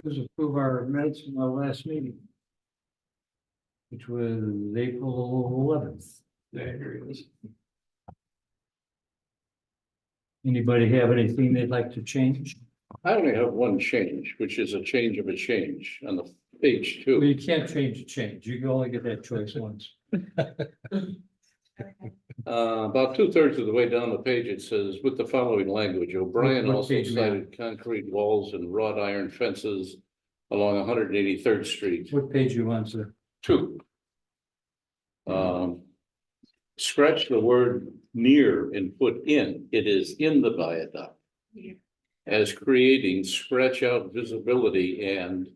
Let's approve our minutes from our last meeting, which was April 11th. Yeah, here it is. Anybody have anything they'd like to change? I only have one change, which is a change of a change on the page Well, two. you can't change a change. You can only get that choice once. About 2/3 of the way down the page, it says with the following language, O'Brien What also page are we on? cited concrete walls and wrought iron fences along 183rd Street. What page you want, sir? Two. Scratch the word near and put in, it is in the viaduct. As creating scratch out visibility and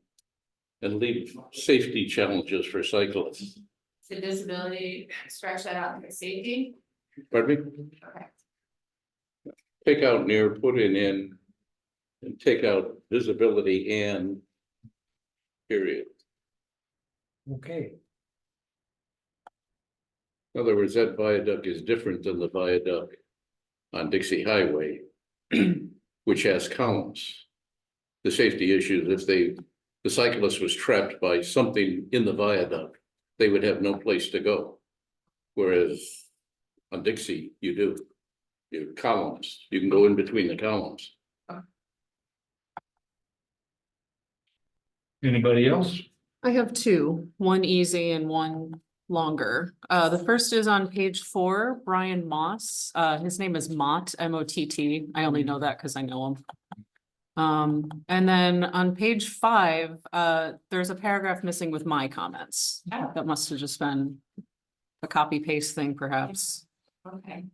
leave safety challenges for cyclists. The disability, stretch that out for safety, Pardon me? okay. Take out near, put in, and take out visibility and period. Okay, In other words, that viaduct is different than the viaduct on Dixie Highway, which has columns. The safety issues, if the cyclist was trapped by something in the viaduct, they would have no place to go. Whereas on Dixie, you do. You have columns, you can go in between the columns. anybody else? I have two, one easy and one longer. The first is on page 4, Brian Moss. His name is Mott, M-O-T-T. I only know that because I know him. And then on page 5, there's a paragraph missing with my comments. Oh. That must have just been a copy paste thing perhaps. Okay,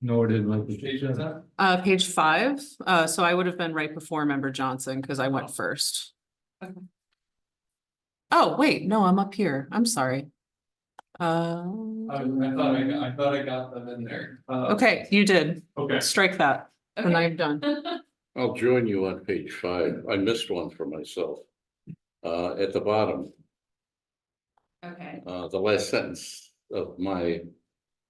No, it didn't like the Page is that? Page 5, so I would have been right before Member Johnson because I went first. Okay. Oh, wait, no, I'm up here. I'm sorry. I thought I got them in there. Okay, you did. Okay. Strike that, and okay. I'm done. I'll join you on page 5. I missed one for myself. At the bottom, Okay, the last sentence of my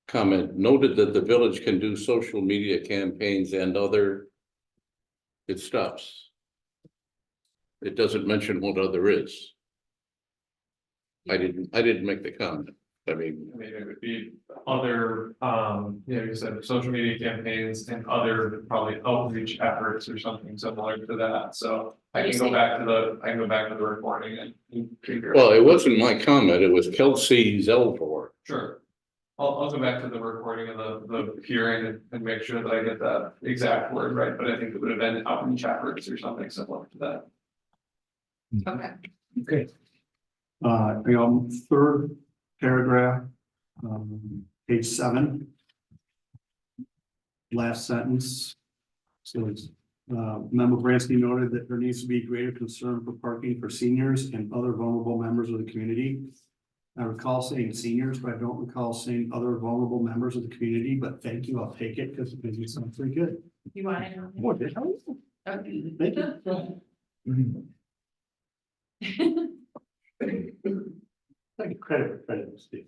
comment noted that the village can do social media campaigns and other. It stops. It doesn't mention what other is. I didn't make the comment. I mean, It would be other, you said social media campaigns and other probably outreach efforts or something similar to that, so. I can go back to the recording and figure. well, it wasn't my comment, it was Kelsey Zelvor. Sure. I'll go back to the recording of the hearing and make sure that I get that exact word right, but I think it would have been outreach efforts or something similar to that. okay, Okay, Third paragraph, page 7. Last sentence. So it's, Member Bransky noted that there needs to be greater concern for parking for seniors and other vulnerable members of the community. I recall saying seniors, but I don't recall saying other vulnerable members of the community, but thank you, I'll take it because it sounds pretty good. you want to know? What did I? Okay. Thank you. Thank you, credit, Steve.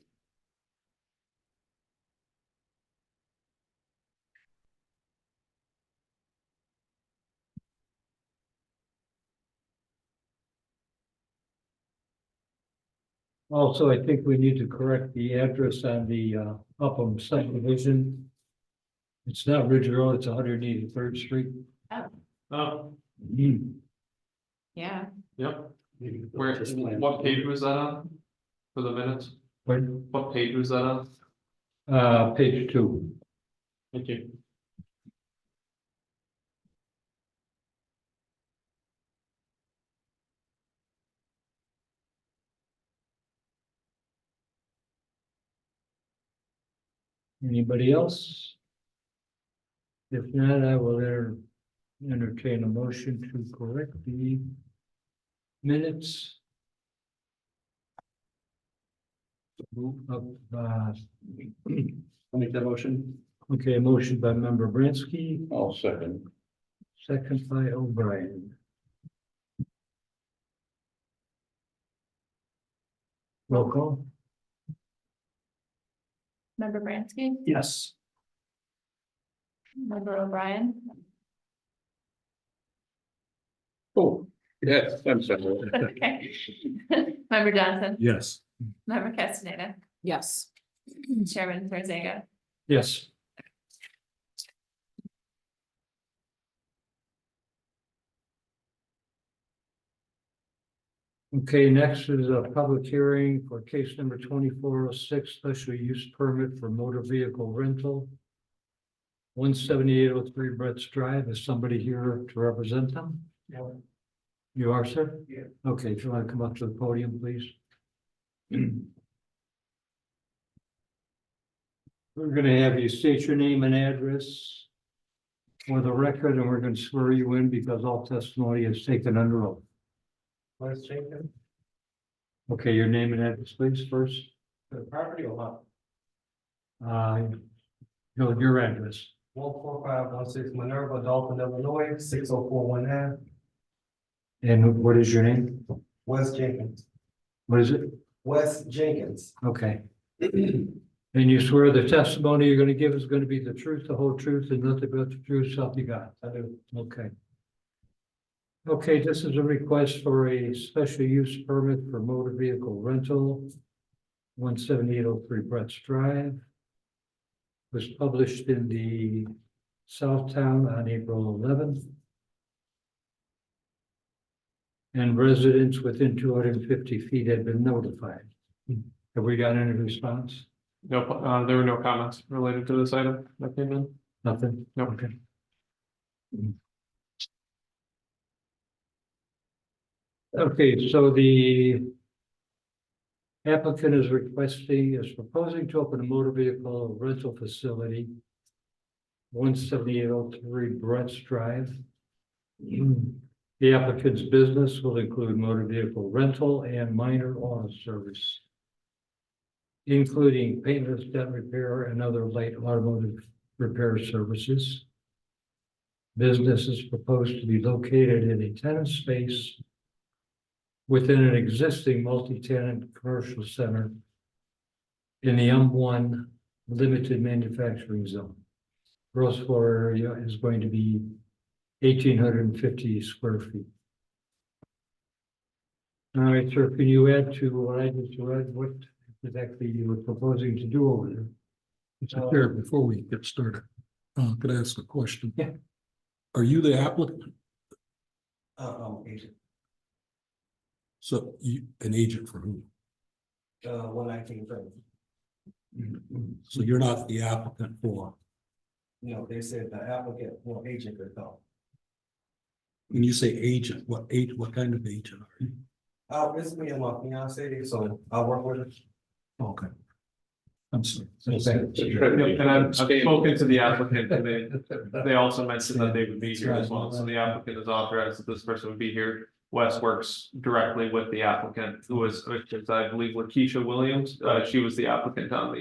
also, I think we need to correct the address on the Upham subdivision. It's not Ridge Road, it's 183rd Street. Oh, Yeah, yep. Where, what page was that on? For the minutes? Pardon? What page was that on? Page 2. Thank you. Anybody else? If not, I will entertain a motion to correct the minutes. Of, I'll make that motion. okay, motion by member Bransky, I'll second. second by O'Brien. Roll call. Member Bransky, Yes. Member O'Brien, Oh, Yes, I'm sorry. Okay. Member Johnson, Yes. member Castaneda, Yes. Chairman Thursday. Yes. Okay, next is a public hearing for case number 2406, special use permit for motor vehicle rental. 17803 Brett's Drive. Is somebody here to represent them? You are, sir? Yeah. Okay, if you want to come up to the podium, please. We're gonna have you state your name and address for the record, and we're gonna swear you in because all testimony is taken under oath. Wes Jenkins, Okay, your name and address, please, first. the property or lot? No, your address. 14516 Minerva, Dalton, Illinois, 60419. And what is your name? Wes Jenkins, What is it? Wes Jenkins. Okay. And you swear the testimony you're gonna give is gonna be the truth, the whole truth, and nothing but the truth, so help you God. I do. Okay. Okay, this is a request for a special use permit for motor vehicle rental. 17803 Brett's Drive. Was published in the Southtown on April 11th. And residents within 250 feet had been notified. Have we got any response? No, there were no comments related to this item that came in. Nothing? Nope. Okay. Okay, so the applicant is proposing to open a motor vehicle rental facility. 17803 Brett's Drive. The applicant's business will include motor vehicle rental and minor auto service, including paintless dent repair and other light automotive repair services. Business is proposed to be located in a tenant space within an existing multi-tenant commercial center in the M1 limited manufacturing zone. Gross floor area is going to be 1,850 square feet. All right, sir, can you add to what I just read, what exactly you were proposing to do over there? Mr. Chair, before we get started, could I ask a question? Yeah. Are you the applicant? Agent, So you, an agent for who? 119 Franklin. So you're not the applicant for, No, they said the applicant or agent could come. when you say agent, what kind of agent are you? It's me and my fiance, so I work with her. Okay. I'm sorry. And I've spoken to the applicant, and they also mentioned that they would be here as well, so the applicant is authorized that this person would be here. Wes works directly with the applicant, which is, I believe, Lakeisha Williams, she was the applicant on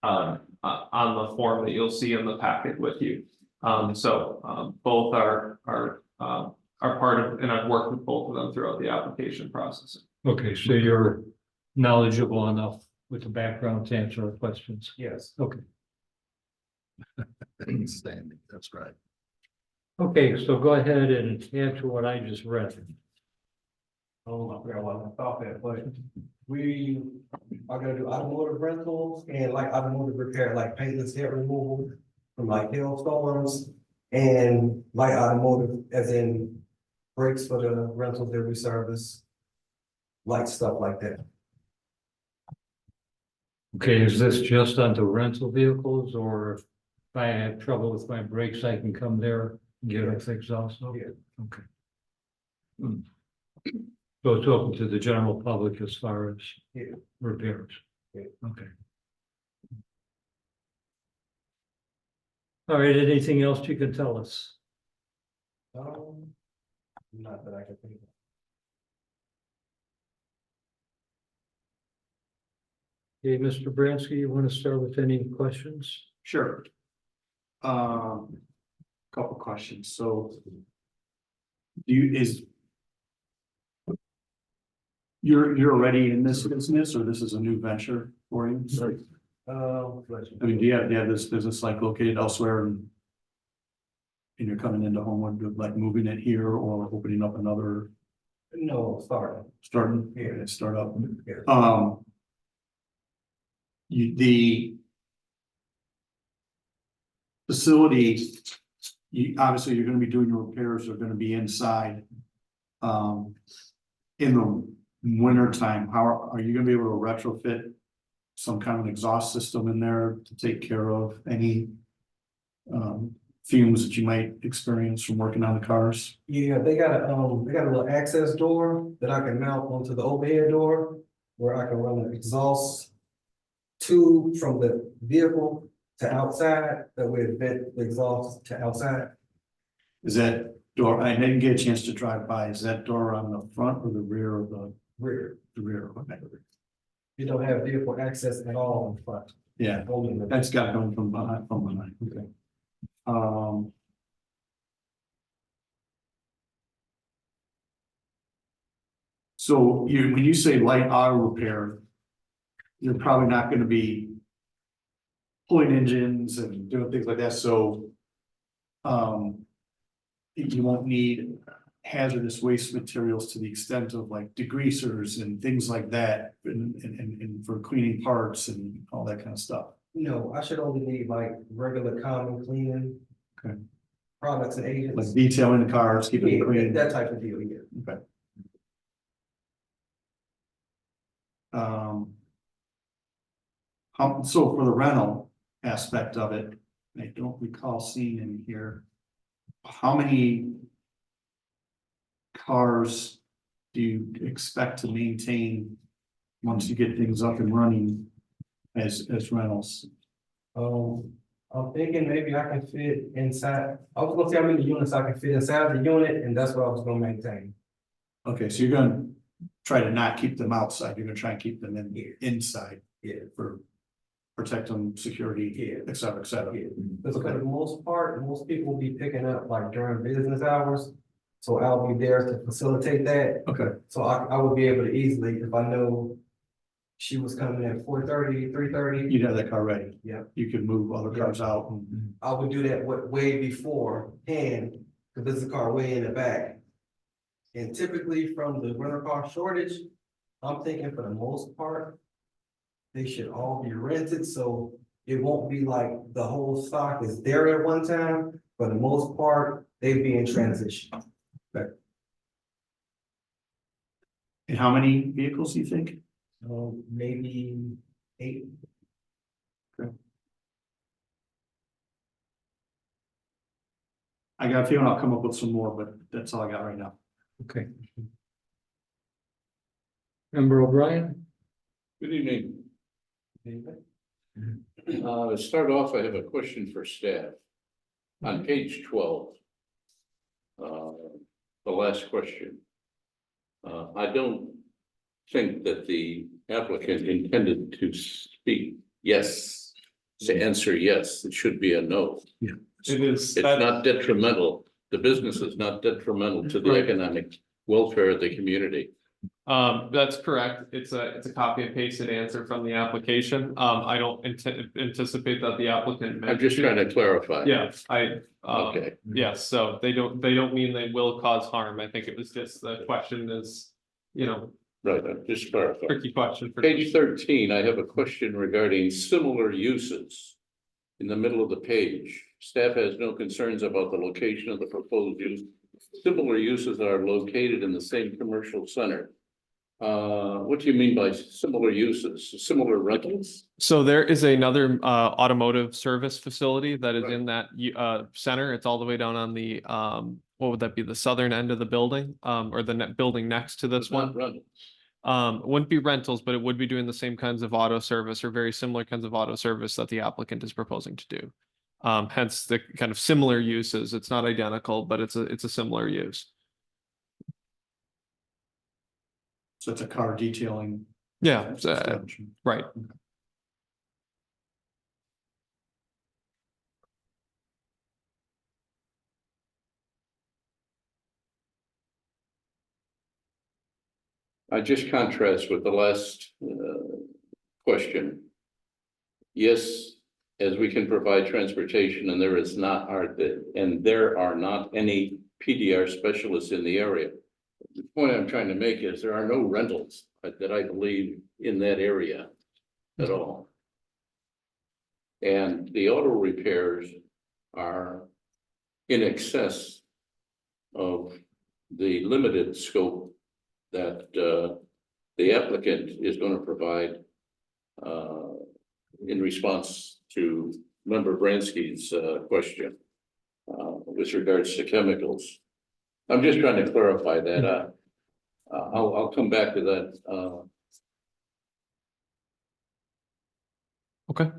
the form that you'll see in the packet with you. Both are part of, and I've worked with both of them throughout the application process. Okay, so you're knowledgeable enough with the background to answer our questions. Yes. Okay. Standing, that's right. Okay, so go ahead and add to what I just read. I forgot what I thought that, but we are gonna do automotive rentals and like automotive repair, like paintless dent removal from like hailstorms. And like automotive, as in brakes for the rentals that we service. Like stuff like that. Okay, is this just on the rental vehicles, or if I have trouble with my brakes, I can come there and get it fixed also? Yeah. Okay. So it's open to the general public as far as Yeah. repairs? Yeah. Okay. All right, anything else you can tell us? Not that I can think of. Okay, Mr. Bransky, you want to start with any questions? Sure. Couple questions, so. You're already in this business, or this is a new venture for you? I mean, do you have this business like located elsewhere And you're coming into Homewood, like moving it here or opening up another, No, sorry. starting, Yeah. start up. Yeah. The facility, obviously, you're gonna be doing your repairs, are gonna be inside. In the winter time, are you gonna be able to retrofit some kind of exhaust system in there to take care of any fumes that you might experience from working on the cars? Yeah, they got a little access door that I can mount onto the overhead door where I can run an exhaust tube from the vehicle to outside, that way vent the exhaust to outside. Is that door, I didn't get a chance to drive by, is that door on the front or the rear of the Rear. rear? Okay. You don't have vehicle access at all in front. Yeah, Only in the- that's got to come from behind, okay. So when you say light auto repair, you're probably not gonna be pulling engines and doing things like that, so you won't need hazardous waste materials to the extent of like degreasers and things like that, and for cleaning parts and all that kind of stuff. No, I should only need like regular common cleaning. Okay. Products and Like agents. detailing the cars, keeping Yeah, it clean. that type of deal, yeah. Okay. So for the rental aspect of it, I don't recall seeing in here. How many cars do you expect to maintain once you get things up and running as rentals? I'm thinking maybe I can fit inside, I was gonna see how many units I can fit inside the unit, and that's what I was gonna maintain. Okay, so you're gonna try to not keep them outside, you're gonna try and keep them inside. Yeah. For protect them, security, Yeah. et cetera, et cetera. Yeah, because for the most part, most people will be picking up like during business hours. So I'll be there to facilitate that, Okay, so I would be able to easily, if I know she was coming at 4:30, 3:30. you'd have that car ready. Yeah. You could move other cars out and. I would do that way before, and, because there's a car way in the back. And typically from the rental car shortage, I'm thinking for the most part, they should all be rented, so it won't be like the whole stock is there at one time. For the most part, they'd be in transition. And how many vehicles do you think? Maybe 8. I got a feeling I'll come up with some more, but that's all I got right now. Okay. Member O'Brien? Good evening. To start off, I have a question for staff. On page 12. The last question. I don't think that the applicant intended to speak yes, to answer yes, it should be a no. It is, It's not detrimental, the business is not detrimental to the Right. economic welfare of the community. That's correct. It's a copy and pasted answer from the application. I don't anticipate that the applicant. I'm just trying to clarify. Yeah, Okay, yes, so they don't mean they will cause harm. I think it was just the question is, right, I'm just clarifying. tricky question. for Page 13, I have a question regarding similar uses. In the middle of the page, staff has no concerns about the location of the proposed use. Similar uses are located in the same commercial center. What do you mean by similar uses, similar rentals? So there is another automotive service facility that is Right. in that center. It's all the way down on the what would that be, the southern end of the building, or the building next to this It's not one? rentals. It wouldn't be rentals, but it would be doing the same kinds of auto service or very similar kinds of auto service that the applicant is proposing to do. Hence the kind of similar uses. It's not identical, but it's a similar use. So it's a car detailing. Yeah, establishment. right. I just contrast with the last question. Yes, as we can provide transportation and there is not and there are not any PDR specialists in the area. The point I'm trying to make is there are no rentals that I believe in that area at all. And the auto repairs are in excess of the limited scope that the applicant is going to provide in response to Member Bransky's question with regards to chemicals. I'm just trying to clarify that. I'll come back to that. Okay.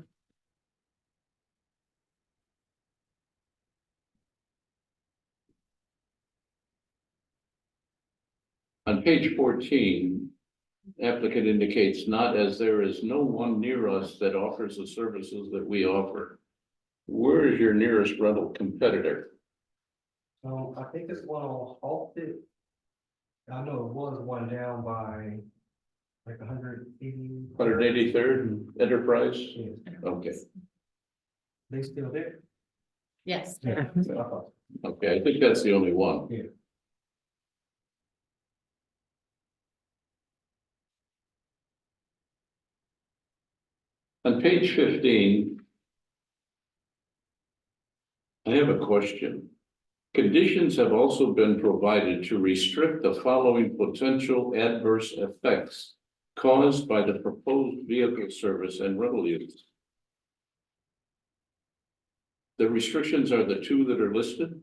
On page 14, applicant indicates not as there is no one near us that offers the services that we offer. Where is your nearest rental competitor? I think it's one on Halted. I know it was one down by like 180. 183rd Enterprise? Yeah. Okay, They still there? Yes. Yeah. okay, I think that's the only one. Yeah. On page 15, I have a question. Conditions have also been provided to restrict the following potential adverse effects caused by the proposed vehicle service and rental use. The restrictions are the two that are listed?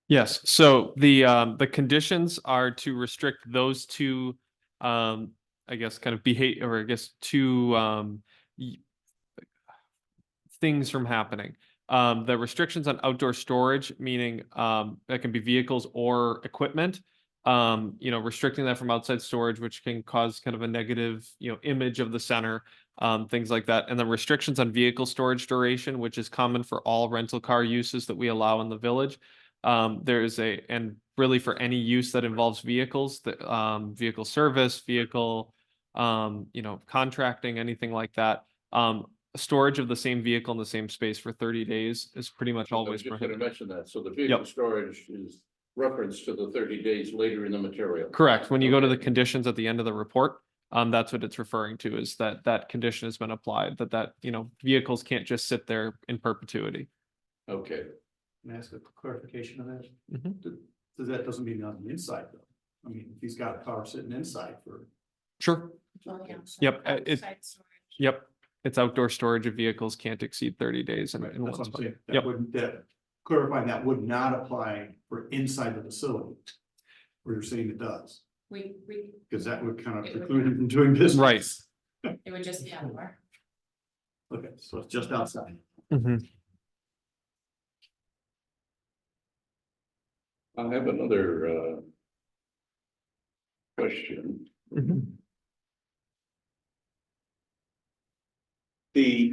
Yes, so the conditions are to restrict those two, I guess, kind of behavior, or I guess two things from happening. The restrictions on outdoor storage, meaning that can be vehicles or equipment. Restricting that from outside storage, which can cause kind of a negative, image of the center, things like that. And the restrictions on vehicle storage duration, which is common for all rental car uses that we allow in the village. And really for any use that involves vehicles, vehicle service, vehicle, contracting, anything like that. Storage of the same vehicle in the same space for 30 days is pretty much always I'm just going to prohibited. mention that. So the vehicle storage is reference to the 30 days later in the material. Correct. When you go to the conditions at the end of the report, that's what it's referring to, is that condition has been applied, that vehicles can't just sit there in perpetuity. Okay. Can I ask a clarification on that? Mhm. So that doesn't mean on the inside though. I mean, if he's got a car sitting inside for. Sure. Yep, Outside storage. Yep. It's outdoor storage of vehicles can't exceed 30 days in Right, one that's what I'm spot. saying. Yep. That wouldn't, clarifying that would not apply for inside the facility. Where you're saying it does, We, because that would kind of It would preclude him from doing business. Right. it would just be outdoor. Okay, so it's just outside. Mhm. I have another question. Mhm. The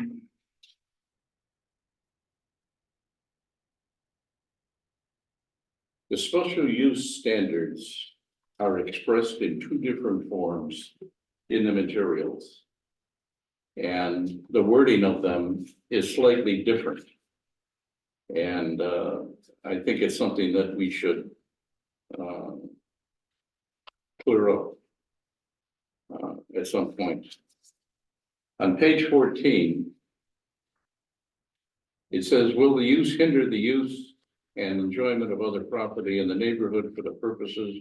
special use standards are expressed in two different forms in the materials. And the wording of them is slightly different. And I think it's something that we should clear up at some point. On page 14, it says, will the use hinder the use and enjoyment of other property in the neighborhood for the purposes?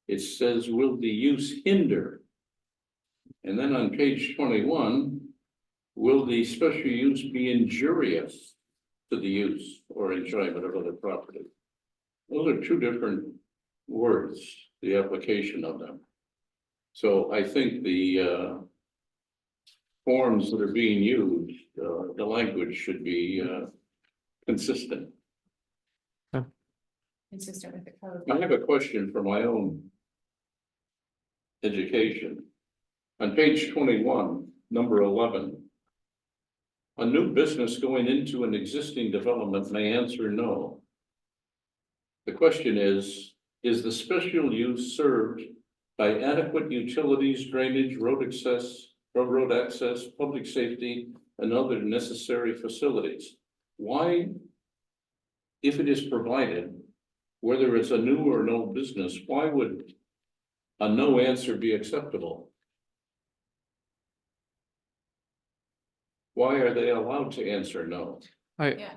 It says, will the use hinder? And then on page 21, will the special use be injurious to the use or enjoyment of other property? Those are two different words, the application of them. So I think the forms that are being used, the language should be consistent. Consistent with the code. I have a question for my own education. On page 21, number 11, a new business going into an existing development may answer no. The question is the special use served by adequate utilities, drainage, road access, railroad access, public safety, and other necessary facilities. Why, if it is provided, whether it's a new or no business, why would a no answer be acceptable? Why are they allowed to answer no? Yeah,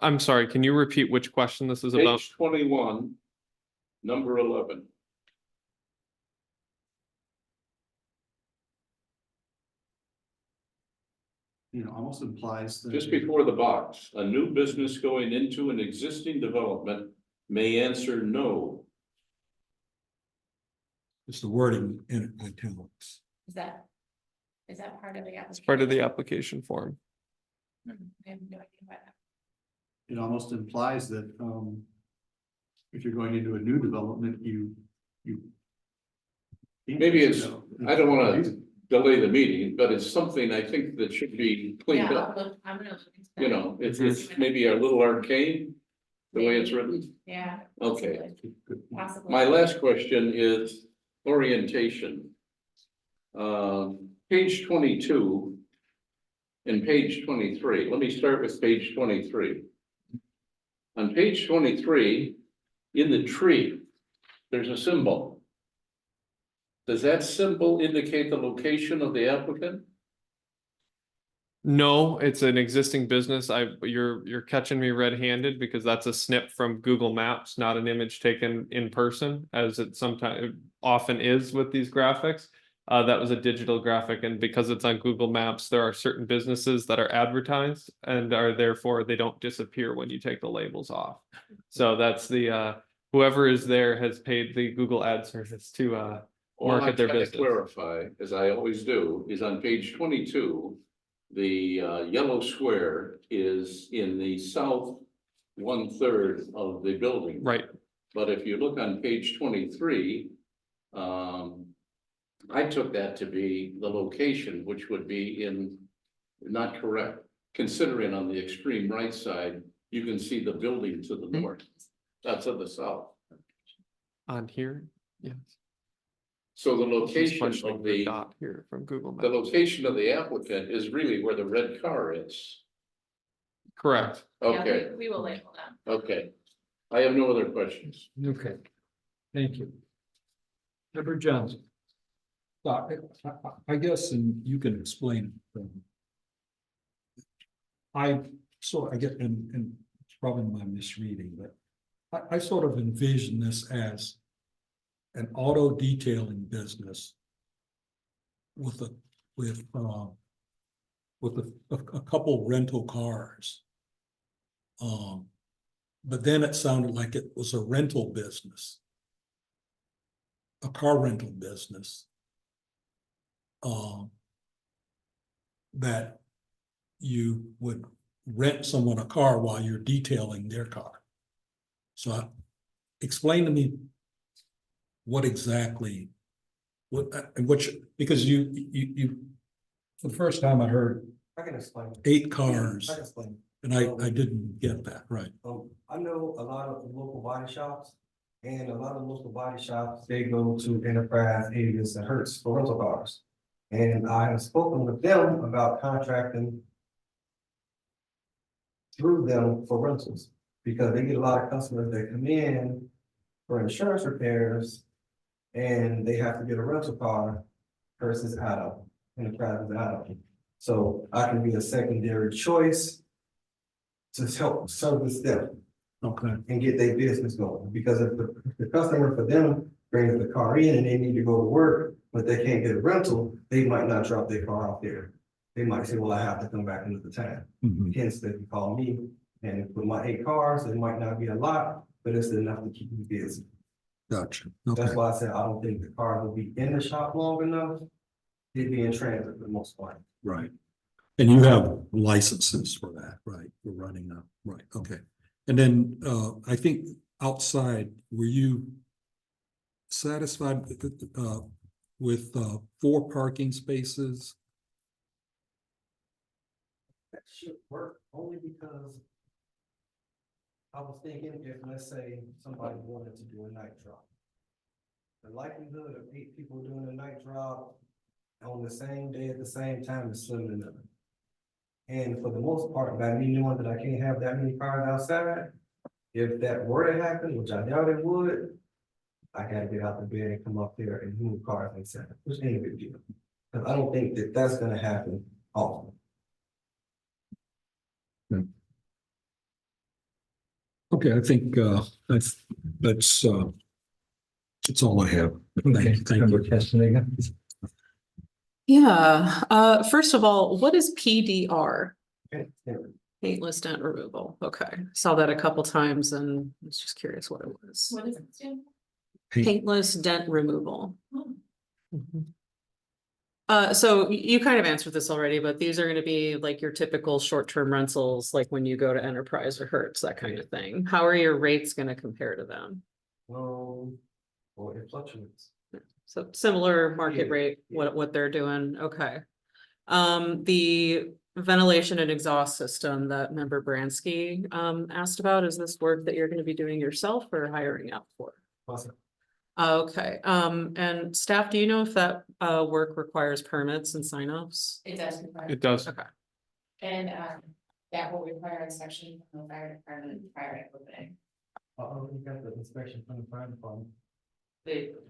I'm sorry, can you repeat which question this is about? Page 21, number 11. You know, almost implies that. Just before the box, a new business going into an existing development may answer no. It's the wording in italics. is that part of the application? It's part of the application form. I have no idea about that. It almost implies that, if you're going into a new development, you. Maybe it's, I don't want to delay the meeting, but it's something I think that should be cleaned Yeah, up. I'm gonna look into that. You know, it's maybe a little arcane, the way it's written. Yeah. Okay. possibly, Possibly. My last question is orientation. Page 22 and page 23. Let me start with page 23. On page 23, in the tree, there's a symbol. Does that symbol indicate the location of the applicant? No, it's an existing business. You're catching me red-handed because that's a snip from Google Maps, not an image taken in person, as it sometimes often is with these graphics. That was a digital graphic, and because it's on Google Maps, there are certain businesses that are advertised and are therefore they don't disappear when you take the labels off. So that's the whoever is there has paid the Google Ad service to All market I'm their trying to business. clarify, as I always do, is on page 22, the yellow square is in the south 1/3 of the building. Right. But if you look on page 23, I took that to be the location, which would be in, not correct. Considering on the extreme right side, you can see the building to the north. That's to the south. On here, yes. So the He's location questioning of the the dot here from Google the Maps. location of the applicant is really where the red car is. Correct. Yeah, Okay, we will label them. okay. I have no other questions. Okay, thank you. Member Johnson. I guess, and you can explain. I get, and it's probably my misreading, but I sort of envision this as an auto detailing business with a couple rental cars. But then it sounded like it was a rental business, a car rental business. That you would rent someone a car while you're detailing their car. So explain to me what exactly, because you, for the first time I heard I can explain. 8 I cars, can explain. and I didn't get that, right? I know a lot of local body shops, and a lot of local body shops, they go to Enterprise, Avis, and Hertz for rental cars. And I have spoken with them about contracting through them for rentals, because they get a lot of customers that come in for insurance repairs, and they have to get a rental car versus out of, Enterprise is out of. So I can be a secondary choice to help service them Okay. and get their business going, because if the customer for them brings the car in and they need to go to work, but they can't get a rental, they might not drop their car out there. They might say, well, I have to come back into the town. Mhm. Hence, they can call me, and with my 8 cars, it might not be a lot, but it's enough to keep me busy. Gotcha. That's Okay. why I said I don't think the car will be in the shop long enough. It'd be in transit for the most part. Right. And you have licenses for that, right? You're running up, right, okay. And then I think outside, were you satisfied with 4 parking spaces? That should work only because I was thinking if, let's say, somebody wanted to do a night drop. the likelihood of 8 people doing a night job on the same day at the same time is slim to none. And for the most part, by me knowing that I can't have that many cars outside, if that were to happen, which I doubt it would, I gotta get out the bed and come up there and move cars inside, which ain't a big deal. Cause I don't think that that's gonna happen often. Okay, I think, that's all I have. Okay, Thank Member you. Castaneda. Yeah, first of all, what is PDR? Okay, yeah. Paintless dent removal. Okay, saw that a couple times and was just curious what it was. What is it, Stu? Paintless dent removal. Oh, So you kind of answered this already, but these are gonna be like your typical short-term rentals, like when you go to Enterprise or Hertz, that kind of thing. How are your rates gonna compare to them? Well, it fluctuates. So similar market Yeah, rate, yeah. what they're doing, okay. The ventilation and exhaust system that member Bransky asked about, is this work that you're gonna be doing yourself or hiring out for? Awesome. Okay, and staff, do you know if that work requires permits and sign-offs? It does. require- It does. Okay, And, that will require inspection from the fire department prior to opening. You got the inspection from the fire department.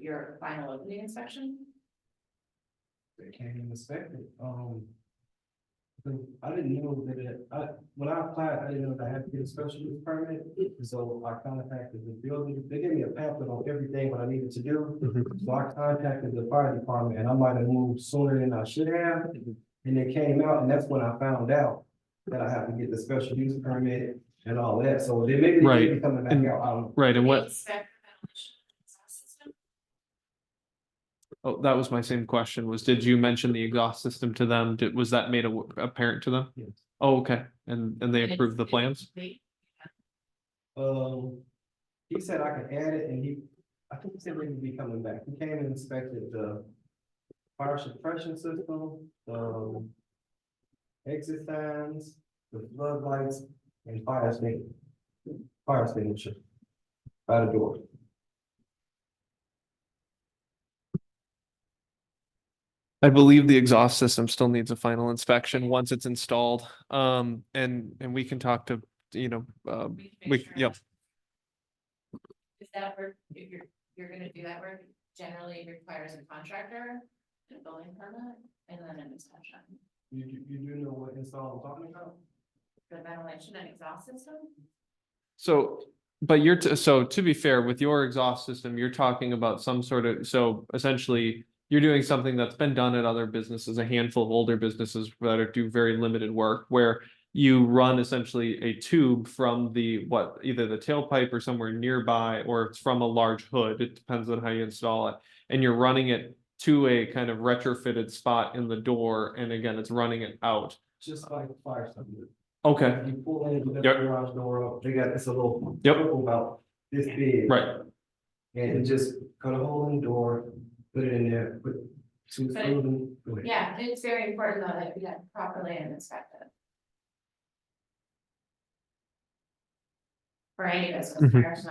Your final opening inspection? They came and inspected, I didn't know that when I applied, I didn't know that I had to get a special use permit, so I contacted the building, they gave me a pamphlet on everything what I needed to do. So I contacted the fire department and I might have moved sooner than I should have, and they came out, and that's when I found out that I have to get the special use permit and all that, so they maybe they may be Right, coming back and- out, I don't know. Right, and what, Inspect the ventilation and exhaust system? oh, that was my same question, was did you mention the exhaust system to them? Was that made apparent to them? Yes. Oh, okay, and they And approved the it's plans? complete? He said I could add it, and I think he said they would be coming back, he came and inspected the fire suppression system, exit signs, the floodlights, and fire extinguisher by the door. I believe the exhaust system still needs a final inspection once it's installed. And we can talk to, We can make we, sure. yep. Is that work, if you're gonna do that work, generally requires a contractor, a building permit, and then an inspection. You do know what install I'm talking about? The ventilation and exhaust system? So, but so to be fair, with your exhaust system, you're talking about some sort of, so essentially. You're doing something that's been done at other businesses, a handful of older businesses that do very limited work, where you run essentially a tube from either the tailpipe or somewhere nearby, or it's from a large hood. It depends on how you install it. And you're running it to a kind of retrofitted spot in the door. And again, it's running it out. Just like fire something. Okay, You pull in, you lift Yep. the garage door up, it's a little. Yep. circle about this big. right. And just cut a hole in the door, put it in there, put two But- screws in. go ahead. Yeah, it's very important though that we get properly and inspected. For any business, Mhm. there's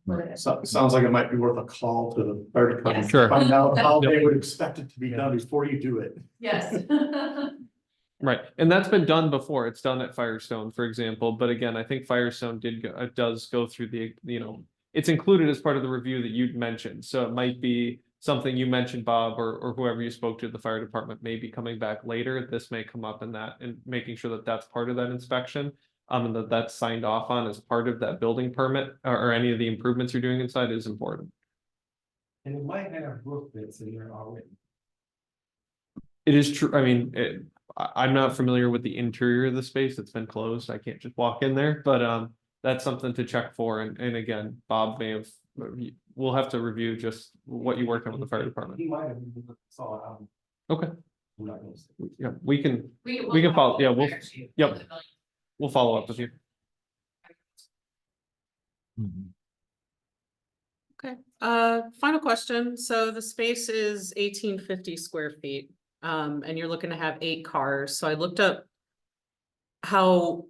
whether it's- Sounds like it might be worth a call to the fire department. Yes. Sure. Find out how they would expect it to be done before you do it. Yes. Right, and that's been done before, it's done at Firestone, for example, but again, I think Firestone does go through it's included as part of the review that you'd mentioned, so it might be something you mentioned, Bob, or whoever you spoke to at the fire department may be coming back later, this may come up in that, and making sure that that's part of that inspection, and that's signed off on as part of that building permit, or any of the improvements you're doing inside is important. And it might have roof vents in there already. It is true, I mean, I'm not familiar with the interior of the space, it's been closed, I can't just walk in there, but that's something to check for, and again, Bob may have, we'll have to review just what you worked on with the fire department. He might have even saw it, Okay, I'm not gonna say. yeah, we can We can follow- yeah, we'll- fire chief, yep. the building. we'll follow up with you. okay. Final question. So the space is 1850 square feet. And you're looking to have 8 cars. So I looked up how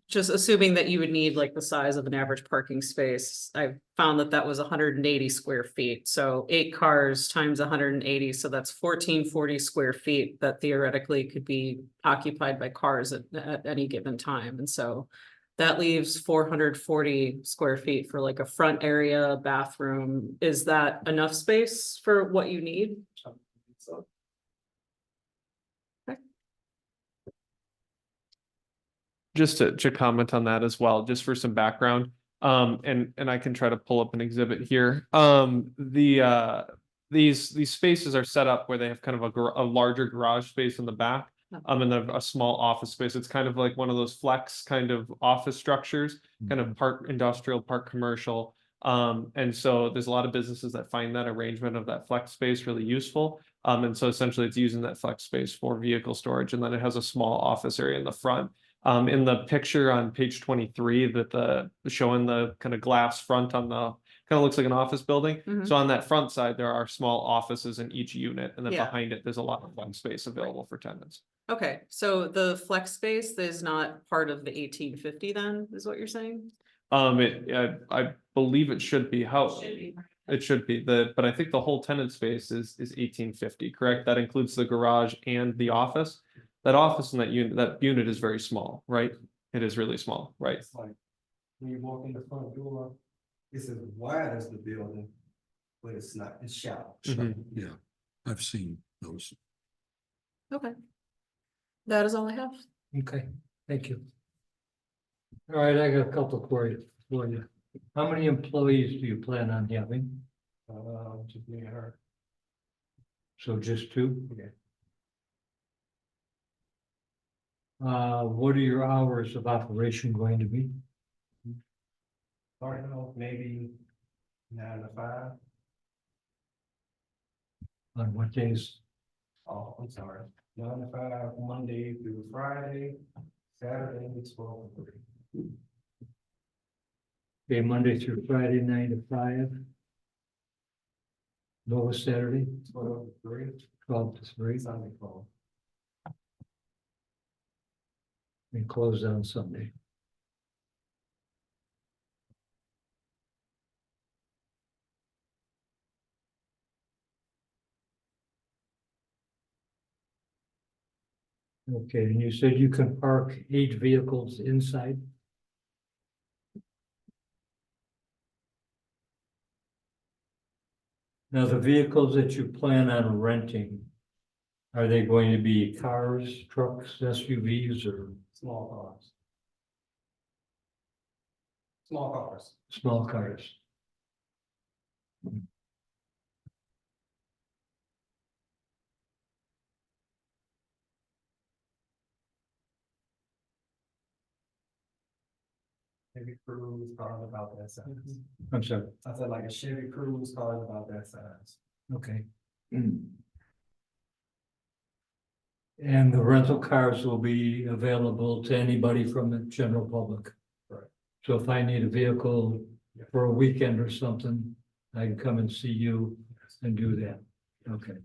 just assuming that you would need like the size of an average parking space, I found that that was 180 square feet. So 8 cars times 180, so that's 1440 square feet that theoretically could be occupied by cars at any given time. And so that leaves 440 square feet for like a front area, bathroom. Is that enough space for what you need? So, Just to comment on that as well, just for some background. And I can try to pull up an exhibit here. These spaces are set up where they have kind of a larger garage space in the back. And then a small office space. It's kind of like one of those flex kind of office structures, kind of part industrial, part commercial. And so there's a lot of businesses that find that arrangement of that flex space really useful. And so essentially it's using that flex space for vehicle storage, and then it has a small office area in the front. In the picture on page 23 that showing the kind of glass front on the kind of looks like an office building. Mhm. So on that front side, there are small offices in each unit, and then Yeah. behind it, there's a lot of flex space available for tenants. Okay, so the flex space is not part of the 1850 then, is what you're saying? I believe it should be how. Should be. It should be but I think the whole tenant space is 1850, correct? That includes the garage and the office. That office and that unit is very small, right? It is really small, right? it's like, when you walk in the front door, it's as wide as the building, but it's not, it's shallow. Mhm. Yeah, I've seen those. Okay. That is all I have. Okay, thank you. All right, I got a couple for you. How many employees do you plan on having? Just me and her. So just 2? Okay. What are your hours of operation going to be? Starting off maybe 9 to 5. On what days? Oh, I'm sorry, 9 to 5, Monday through Friday, Saturday, it's 12 to 3. Okay, Monday through Friday, 9 to 5. No Saturday, 12 to 3, 12 to 3, Sunday 12. and close on Sunday. Okay, and you said you can park 8 vehicles inside? Now, the vehicles that you plan on renting, are they going to be cars, trucks, SUVs, or Small cars. Small cars. small cars? Chevy Cruze cars about that size. I'm sorry, I said like a Chevy Cruze cars about that size. okay. And the rental cars will be available to anybody from the general public? Right. So if I need a vehicle for a weekend or something, I can come and see you and do that, okay.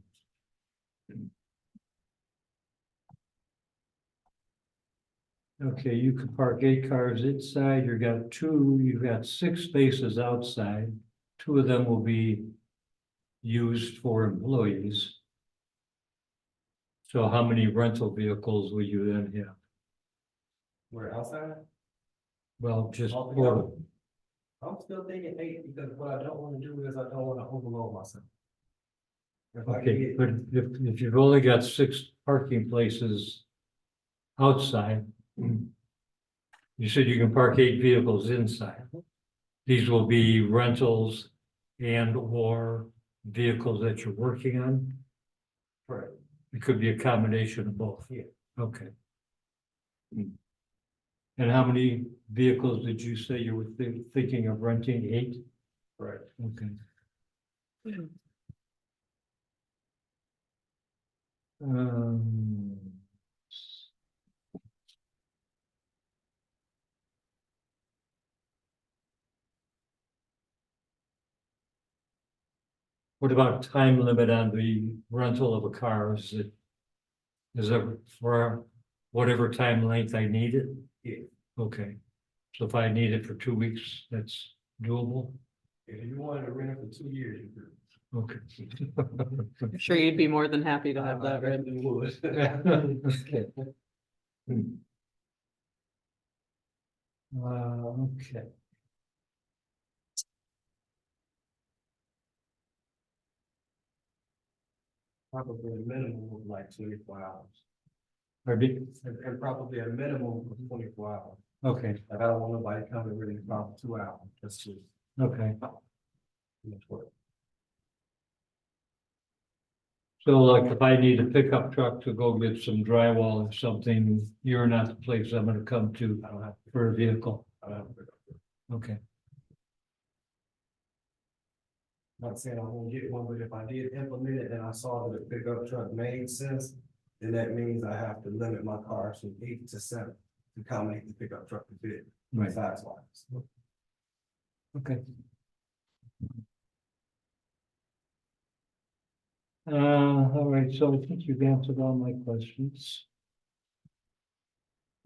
Okay, you can park 8 cars inside, you've got 6 spaces outside, 2 of them will be used for employees. So how many rental vehicles will you then have? We're outside. Well, just Altogether? portable. I'm still thinking 8 because what I don't want to do is I don't want to overload myself. If I can Okay, get, but if you've only got 6 parking places outside, you said you can park 8 vehicles inside. These will be rentals and or vehicles that you're working on. right, It could be a combination of both. Yeah. Okay. And how many vehicles did you say you were thinking of renting? 8? right. Okay. Mhm. Um. What about time limit on the rental of a car? Is it for whatever time length I need it? Yeah. Okay, so if I need it for 2 weeks, that's doable? If you wanted to rent it for 2 years, you could. Okay. I'm sure you'd be more than happy to have that read. You would. Okay. Okay. Probably a minimum of like 24 hours, Pardon and probably a minimum of 24 hours. me? Okay, Like I don't want nobody coming really about 2 hours, that's too okay. much work. So like if I need a pickup truck to go get some drywall or something, you're not the place I'm gonna come to I don't have, for a vehicle. I don't have to pick up. Okay, Not saying I won't get one, but if I did implement it and I saw that a pickup truck made sense, then that means I have to limit my cars from 8 to 7 to accommodate the pickup truck to fit right, size wise. okay. All right, so I think you've answered all my questions.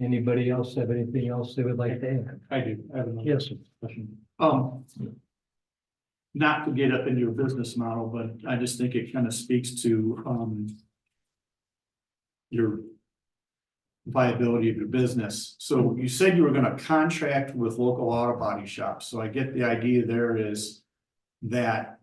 Anybody else have anything else they would like to add? I do, I have another Yes, question. Not to get up into your business model, but I just think it kind of speaks to, your viability of your business. So you said you were gonna contract with local auto body shops, so I get the idea there is that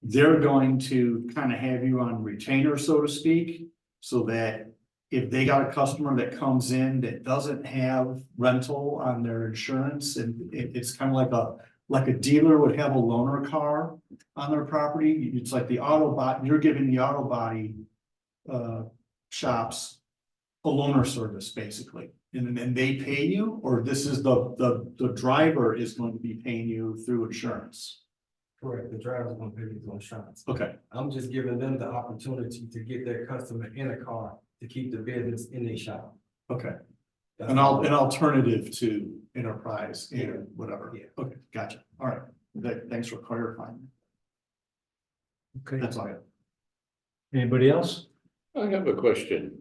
they're going to kind of have you on retainer, so to speak, so that if they got a customer that comes in that doesn't have rental on their insurance, and it's kind of like a dealer would have a loaner car on their property, it's like the auto body, you're giving the auto body shops a loaner service, basically, and then they pay you, or this is the driver is going to be paying you through insurance? Correct, the driver's gonna pay these insurance. Okay, I'm just giving them the opportunity to get their customer in a car to keep the business in their shop. okay. That's An all. alternative to enterprise Yeah. and whatever. Yeah. Okay, gotcha. All right. Thanks for clarifying. okay. That's all I have. Anybody else? I have a question,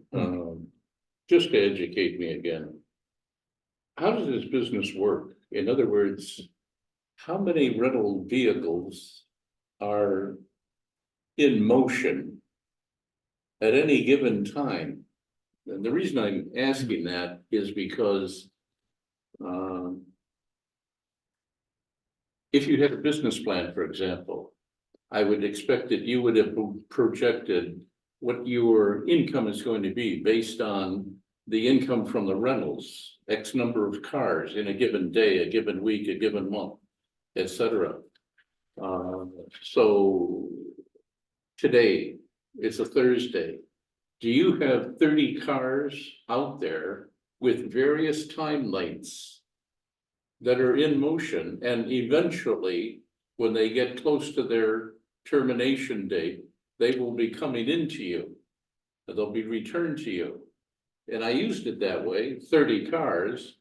just to educate me again. How does this business work? In other words, how many rental vehicles are in motion at any given time? And the reason I'm asking that is because if you had a business plan, for example, I would expect that you would have projected what your income is going to be based on the income from the rentals, X number of cars in a given day, a given week, a given month, etc. So today, it's a Thursday. Do you have 30 cars out there with various time lengths that are in motion, and eventually, when they get close to their termination date, they will be coming into you? They'll be returned to you. And I used it that way, 30 cars,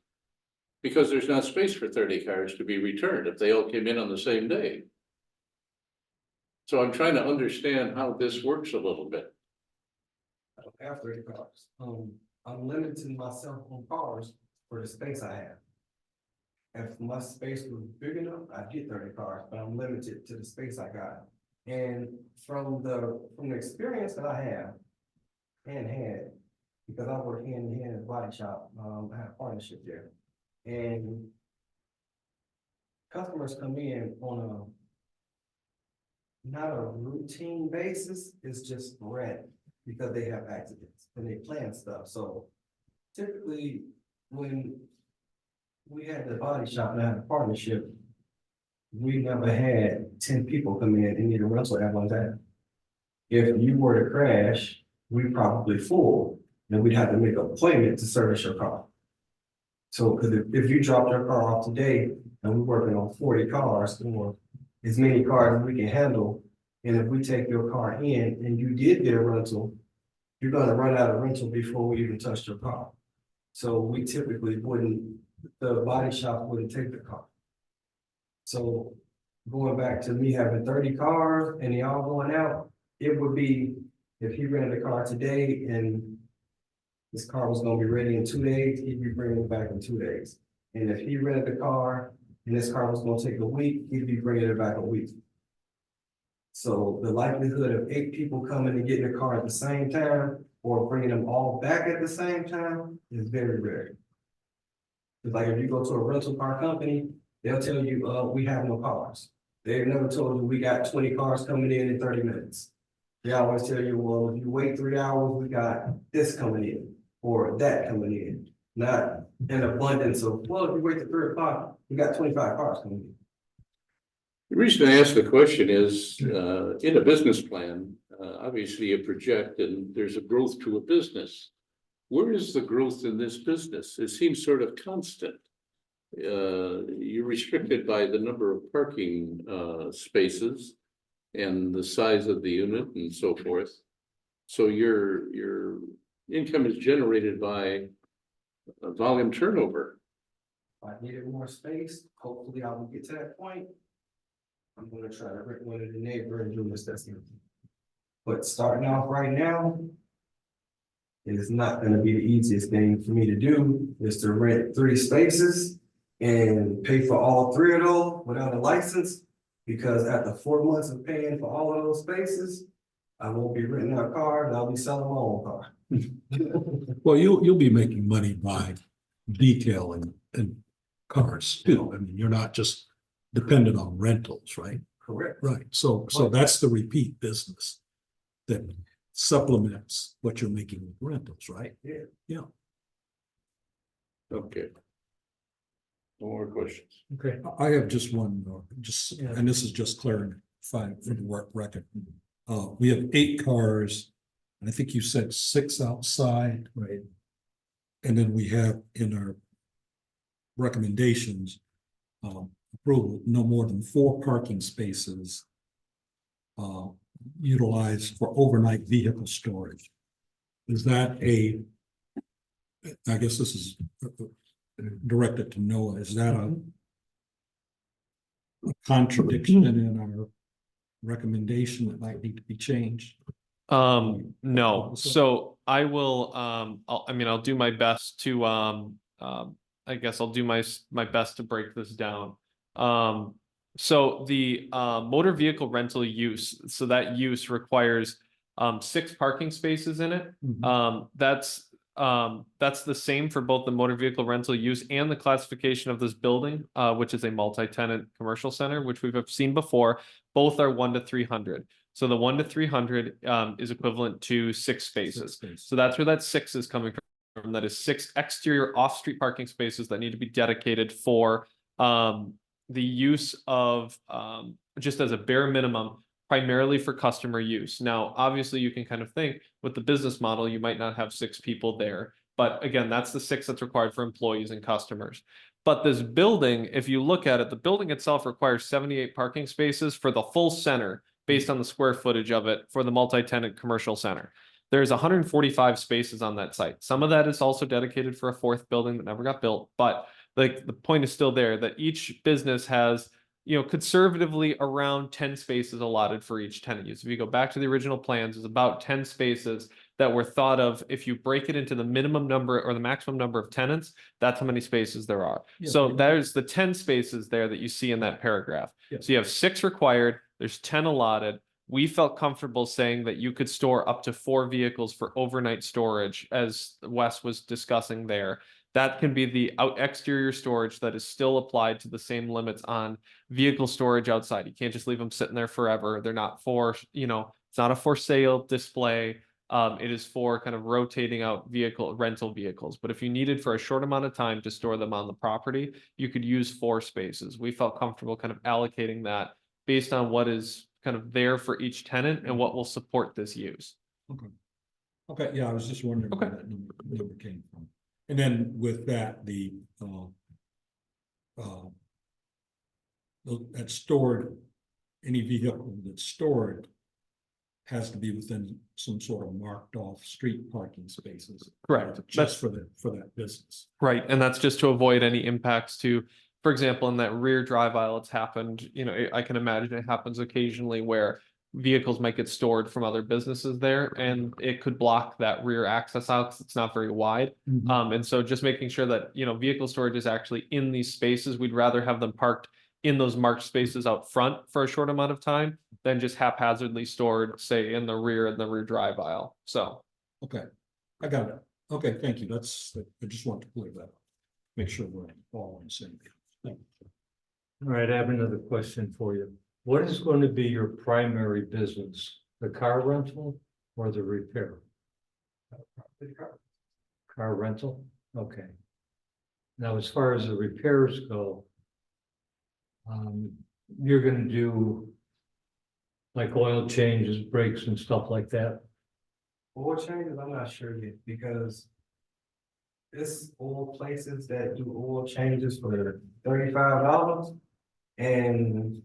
because there's not space for 30 cars to be returned if they all came in on the same day. So I'm trying to understand how this works a little bit. I don't have 30 cars. I'm limiting myself on cars for the space I have. If my space was big enough, I'd get 30 cars, but I'm limited to the space I got. And from the experience that I have and had, because I work hand in hand in a body shop, I have a partnership there. And customers come in on not a routine basis, it's just rent because they have accidents and they plan stuff. So typically, when we had the body shop and I had a partnership, we never had 10 people come in and need a rental at one time. If you were to crash, we probably full, and we'd have to make an appointment to service your car. So, because if you dropped your car off today and we're working on 40 cars or as many cars as we can handle, and if we take your car in and you did get a rental, you're gonna run out of rental before we even touch your car. So we typically wouldn't, the body shop wouldn't take the car. So going back to me having 30 cars and they all going out, it would be, if he rented a car today and This car was gonna be ready in 2 days, he'd be bringing it back in 2 days. And if he rented the car and this car was gonna take a week, he'd be bringing it back a week. So the likelihood of 8 people coming and getting a car at the same time or bringing them all back at the same time is very rare. It's like if you go to a rental car company, they'll tell you, we have no cars. They've never told you we got 20 cars coming in 30 minutes. They always tell you, well, if you wait 3 hours, we got this coming in or that coming in. Not an abundance of, well, if you wait till 3 o'clock, we got 25 cars coming in. The reason I ask the question is, in a business plan, obviously you project and there's a growth to a business. Where is the growth in this business? It seems sort of constant. You're restricted by the number of parking spaces and the size of the unit and so forth. So your income is generated by volume turnover. If I needed more space, hopefully I will get to that point. I'm gonna try to rent one of the neighboring units that's empty. But starting off right now, it is not gonna be the easiest thing for me to do, is to rent 3 spaces and pay for all 3 of those without a license. Because after 4 months of paying for all of those spaces, I won't be renting out a car and I'll be selling my own car. Well, you'll be making money by detailing and cars too. I mean, you're not just dependent on rentals, right? Correct. Right, so that's the repeat business that supplements what you're making with rentals, right? Yeah. Okay. No more questions. Okay. I have just one more, and this is just clarifying for the record. We have 8 cars, and I think you said 6 outside. Right. And then we have in our recommendations, approval, no more than 4 parking spaces utilized for overnight vehicle storage. Is that I guess this is directed to Noah, is that a contradiction in our recommendation that might need to be changed? No, so I will, I'll do my best to, I guess I'll do my best to break this down. So the motor vehicle rental use, so that use requires 6 parking spaces in it. That's the same for both the motor vehicle rental use and the classification of this building, which is a multi-tenant commercial center, which we've seen before. Both are 1 to 300. So the 1 to 300 is equivalent to 6 spaces. So that's where that 6 is coming from. That is 6 exterior off-street parking spaces that need to be dedicated for the use of just as a bare minimum, primarily for customer use. Now, obviously, you can kind of think with the business model, you might not have 6 people there. But again, that's the 6 that's required for employees and customers. But this building, if you look at it, the building itself requires 78 parking spaces for the full center based on the square footage of it for the multi-tenant commercial center. There's 145 spaces on that site. Some of that is also dedicated for a 4th building that never got built. But like the point is still there that each business has, conservatively around 10 spaces allotted for each tenant use. If you go back to the original plans, there's about 10 spaces that were thought of. If you break it into the minimum number or the maximum number of tenants, that's how many spaces there are. So there's the 10 spaces there that you see in that paragraph. So you have 6 required, there's 10 allotted. We felt comfortable saying that you could store up to 4 vehicles for overnight storage, as Wes was discussing there. That can be the exterior storage that is still applied to the same limits on vehicle storage outside. You can't just leave them sitting there forever. They're not for, it's not a for sale display. It is for kind of rotating out rental vehicles. But if you needed for a short amount of time to store them on the property, you could use 4 spaces. We felt comfortable kind of allocating that based on what is kind of there for each tenant and what will support this use. Okay, yeah, I was just wondering where that number came from. And then with that, that's stored, any vehicle that's stored has to be within some sort of marked off street parking spaces. Correct. Just for that business. Right, and that's just to avoid any impacts to, for example, in that rear drive aisle, it's happened, I can imagine it happens occasionally where vehicles might get stored from other businesses there, and it could block that rear access out, 'cause it's not very wide. And so just making sure that, vehicle storage is actually in these spaces, we'd rather have them parked in those marked spaces out front for a short amount of time than just haphazardly stored, say, in the rear drive aisle, so. Okay, I got it. Okay, thank you. I just want to clear that up. Make sure we're all on the same page. Thank you. All right, I have another question for you. What is going to be your primary business? The car rental or the repair? Car rental? Okay. Now, as far as the repairs go, you're gonna do like oil changes, brakes and stuff like that? Oil changes, I'm not sure yet, because it's oil places that do oil changes for $35, and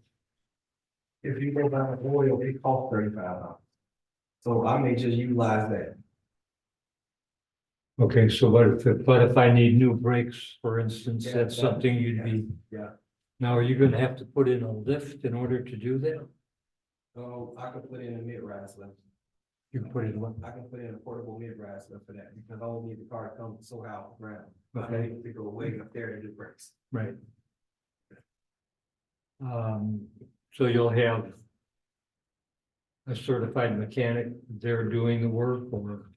if you go buy oil, it costs $35. So I may just utilize that. Okay, so but if I need new brakes, for instance, Yeah, that's something you'd be. Yeah. Now, are you gonna have to put in a lift in order to do that? So I could put in a mid-rise lift. You can put in one, I can put in a portable mid-rise lift for that, because I don't need the car to come so high off the ground. I Okay. need to go way up there to do brakes. right? So you'll have a certified mechanic there doing the work, or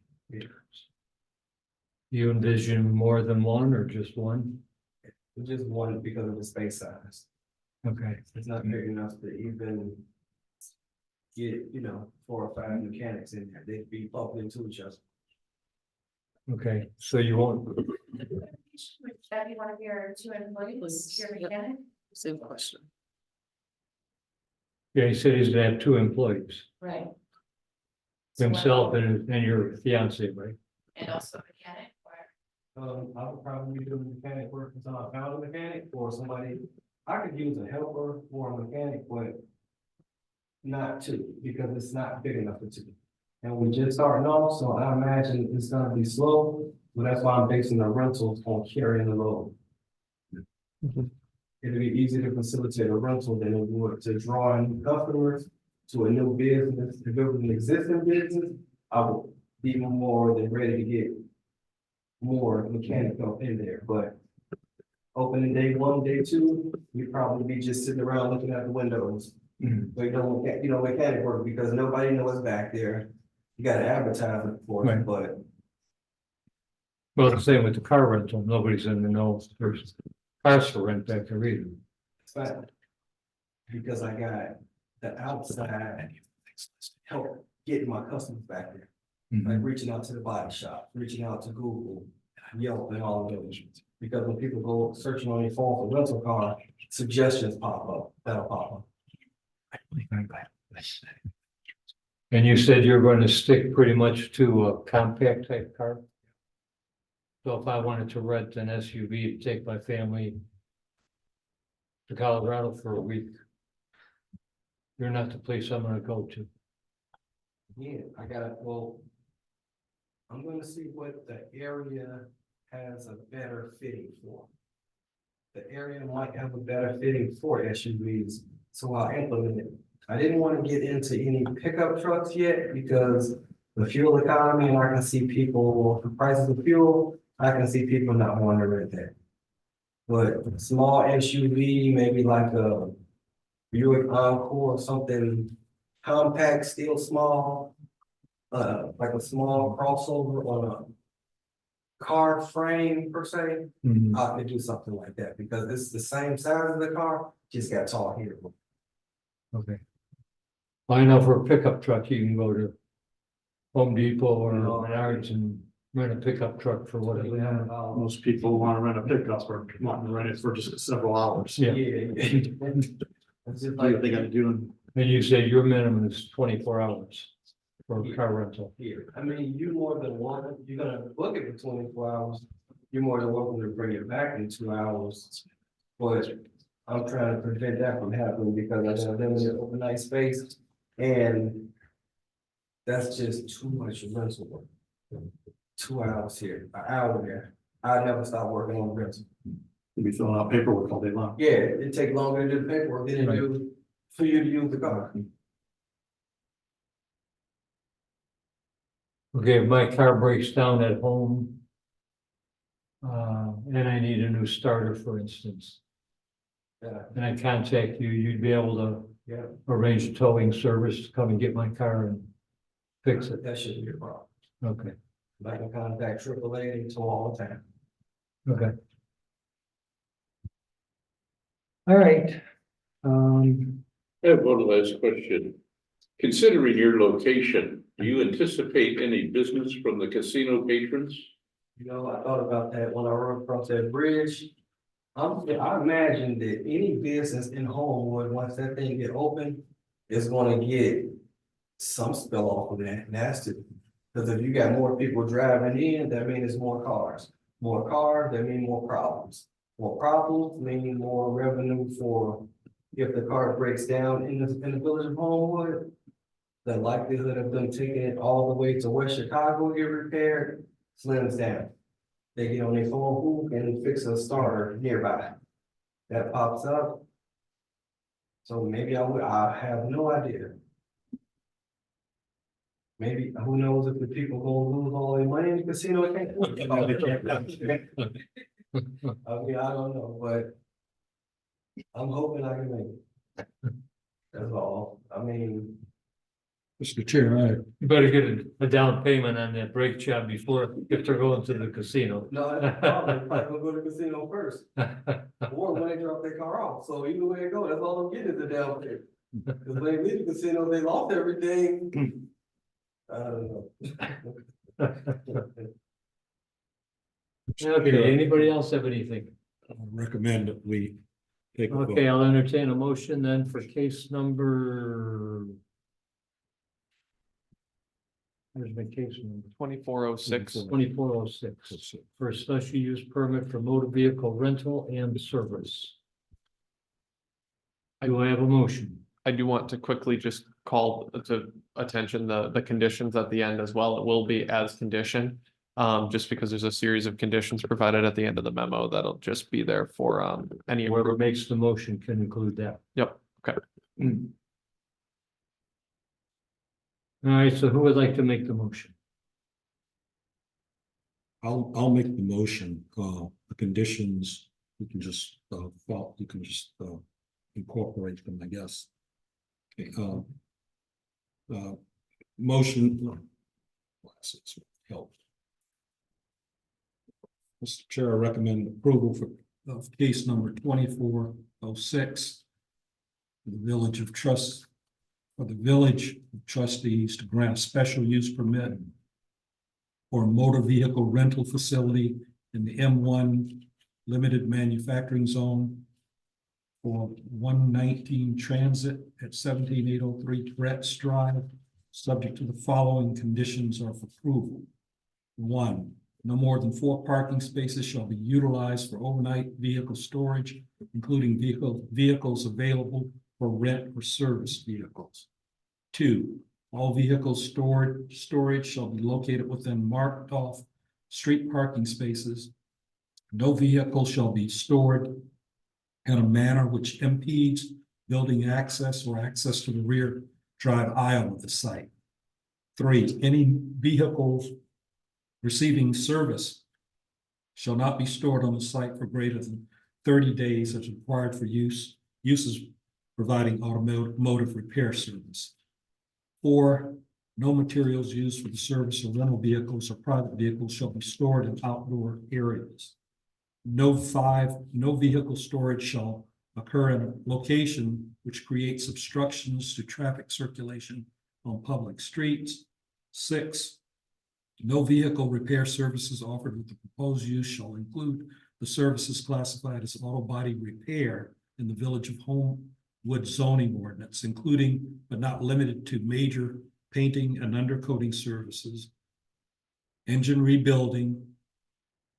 you envision more than one or just one? Just one because of the space size. Okay, It's not big enough to even get, 4 or 5 mechanics in there. They'd be bumping into each other. okay, so you won't, Would that be one of your 2 employees, your mechanic? Same question. yeah, he said he's gonna have 2 employees, Right. himself and your fiance, right? And also a mechanic, or? I would probably be doing mechanic work until I found a mechanic or somebody. I could use a helper or a mechanic, but not 2, because it's not big enough for 2. And we're just starting off, so I imagine it's gonna be slow, but that's why I'm basing the rentals on carrying the load. It'd be easier to facilitate a rental than it would to draw in customers to a new business. If it was an existing business, I would be more than ready to get more mechanical in there, but opening day 1, day 2, we'd probably be just sitting around looking at the windows. But mechanic work, because nobody knows back there. You gotta advertise it for Right. it, but Well, the same with the car rental, nobody's in the know, if there's cars for rent back there either. it's fine. Because I got the outside help getting my customers back there. Like reaching out to the body shop, reaching out to Google, Yelp and all of those. Because when people go searching on your phone for rental car, suggestions pop up, that'll pop up. And you said you're going to stick pretty much to a compact type car? So if I wanted to rent an SUV to take my family to Colorado for a week, you're not the place I'm gonna go to. Yeah, I'm gonna see what the area has a better fitting for. The area might have a better fitting for SUVs, so I'll implement it. I didn't want to get into any pickup trucks yet because the fuel economy, and I can see people, the prices of fuel, I can see people not wanting to rent that. But small SUV, maybe like a Buick Encore, something compact, still small. Like a small crossover on a car frame per se, I could do something like that because it's the same size of the car, just got tall here. Okay. Well, I know for a pickup truck, you can go to Home Depot or Menards and rent a pickup truck for whatever. Most people want to rent a pickup or want to rent it for just several hours. Yeah. It's just like They gotta do. And you said your minimum is 24 hours for a car rental. here. I mean, you more than one, you're gonna book it for 24 hours. You're more than welcome to bring it back in 2 hours. But I'm trying to prevent that from happening because I got a limited overnight space and that's just too much rental work. 2 hours here, an hour there. I never stop working on rental. You'll be filling out paperwork all day long. Yeah, it take longer to do the paperwork than it do for you to use the car. Okay, if my car breaks down at home. And I need a new starter, for instance, Yeah, and I contact you, you'd be able to yeah, arrange a towing service to come and get my car and fix it. that shouldn't be a problem. Okay, I can contact AAA and so all the time. okay. All right. I have one last question. Considering your location, do you anticipate any business from the casino patrons? You know, I thought about that when I rode across that bridge. I imagine that any business in Homewood, once that thing get open, is gonna get some spill off of that, and that's it. Cause if you got more people driving in, that means more cars. More cars, that mean more problems. More problems mean more revenue for, if the car breaks down in the village of Homewood. The likelihood of them taking it all the way to West Chicago to get repaired slims down. They get on their phone hook and fix a starter nearby. That pops up. So maybe I have no idea. Maybe, who knows if the people gonna lose all their money in the casino, I can't. I mean, I don't know, but. I'm hoping I can make it. That's all, I mean, Mr. Chair, You better get a down payment on that brake job before, if they're going to the casino. no, that's probably gonna go to the casino first. Or when they drop their car off, so either way it go, that's all I'm getting is a down payment. Cause when they leave the casino, they lost everything. I don't know. Okay, anybody else have anything? I recommend that we take a vote. Okay, I'll entertain a motion then for case number. There's my case number 2406. 2406 for a special use permit for motor vehicle rental and service. Do I have a motion? I do want to quickly just call to attention the conditions at the end as well. It will be as condition. Just because there's a series of conditions provided at the end of the memo that'll just be there for any. Whoever makes the motion can include that. Yep, okay. All right, so who would like to make the motion? I'll make the motion, the conditions, we can just, you can just, incorporate them, I guess. Okay, motion. Glasses help. Mr. Chair, I recommend approval of case number 2406. The Village of Trust, for the Village of Trustees to grant a special use permit for a motor vehicle rental facility in the M1 Limited Manufacturing Zone for 119 Transit at 17803 Tourette's Drive, subject to the following conditions of approval. 1, no more than 4 parking spaces shall be utilized for overnight vehicle storage, including vehicles available for rent or service vehicles. 2, all vehicles storage shall be located within marked off street parking spaces. No vehicle shall be stored in a manner which impedes building access or access to the rear drive aisle of the site. 3, any vehicles receiving service shall not be stored on the site for greater than 30 days as required for uses providing automotive repair service. 4, no materials used for the service of rental vehicles or private vehicles shall be stored in outdoor areas. 5, no vehicle storage shall occur in a location which creates obstructions to traffic circulation on public streets. 6, no vehicle repair services offered with the proposed use shall include the services classified as auto body repair in the Village of Homewood zoning ordinance, including but not limited to major painting and undercoating services, engine rebuilding,